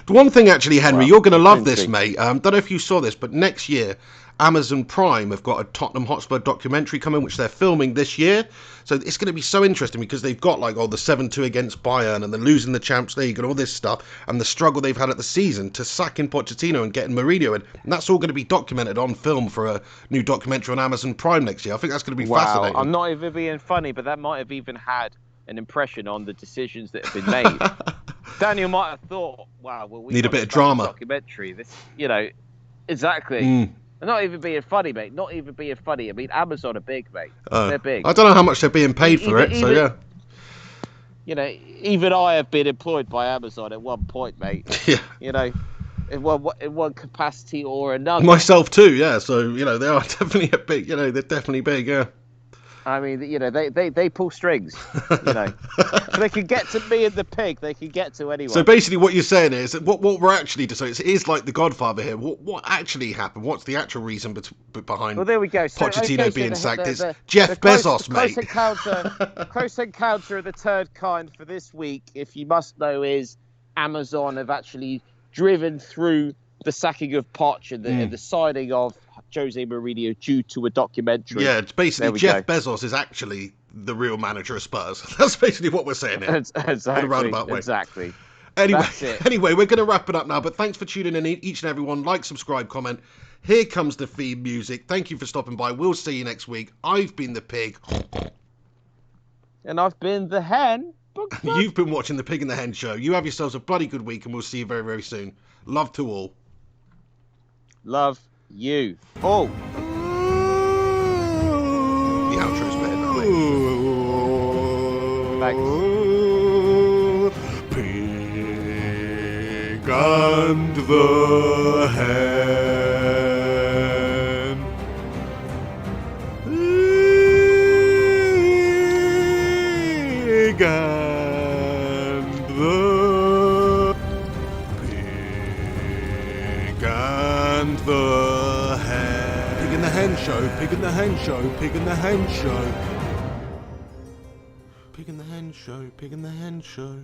One thing, actually, Henry, you're going to love this, mate. Don't know if you saw this, but next year, Amazon Prime have got a Tottenham Hotspur documentary coming, which they're filming this year. So it's going to be so interesting because they've got the 7-2 against Bayern and they're losing the Champions League and all this stuff and the struggle they've had at the season to sacking Pochettino and getting Mourinho in. And that's all going to be documented on film for a new documentary on Amazon Prime next year. I think that's going to be fascinating. I'm not even being funny, but that might have even had an impression on the decisions that have been made. Daniel might have thought, wow, well, we need a bit of drama. Documentary. This, exactly. Not even being funny, mate. Not even being funny. I mean, Amazon are big, mate. They're big. I don't know how much they're being paid for it, so yeah. Even I have been employed by Amazon at one point, mate. Yeah. In one capacity or another. Myself too, yeah. So, they are definitely they're definitely big, yeah. I mean, they pull strings, If they can get to me and the pig, they can get to anyone. So basically what you're saying is, what we're actually to say, it is like the Godfather here. What actually happened? What's the actual reason behind well, there we go. So, Pochettino being sacked? It's Jeff Bezos, mate. Close encounter of the third kind for this week, if you must know, is Amazon have actually driven through the sacking of Poch and the signing of Jose Mourinho due to a documentary. Yeah, it's basically Jeff Bezos is actually the real manager of Spurs. That's basically what we're saying here. Exactly. In a roundabout way. Exactly. Anyway, we're going to wrap it up now, but thanks for tuning in, each and everyone. Like, subscribe, comment. Here comes the theme music. Thank you for stopping by. We'll see you next week. I've been the Pig. And I've been the Hen. You've been watching the Pig and the Hen Show. You have yourselves a bloody good week, and we'll see you very, very soon. Love to all. Love you all. The outro's better now, mate. Thanks. Pig and the Hen. Pig and the Pig and the Hen. Pig and the Hen Show, Pig and the Hen Show, Pig and the Hen Show. Pig and the Hen Show, Pig and the Hen Show.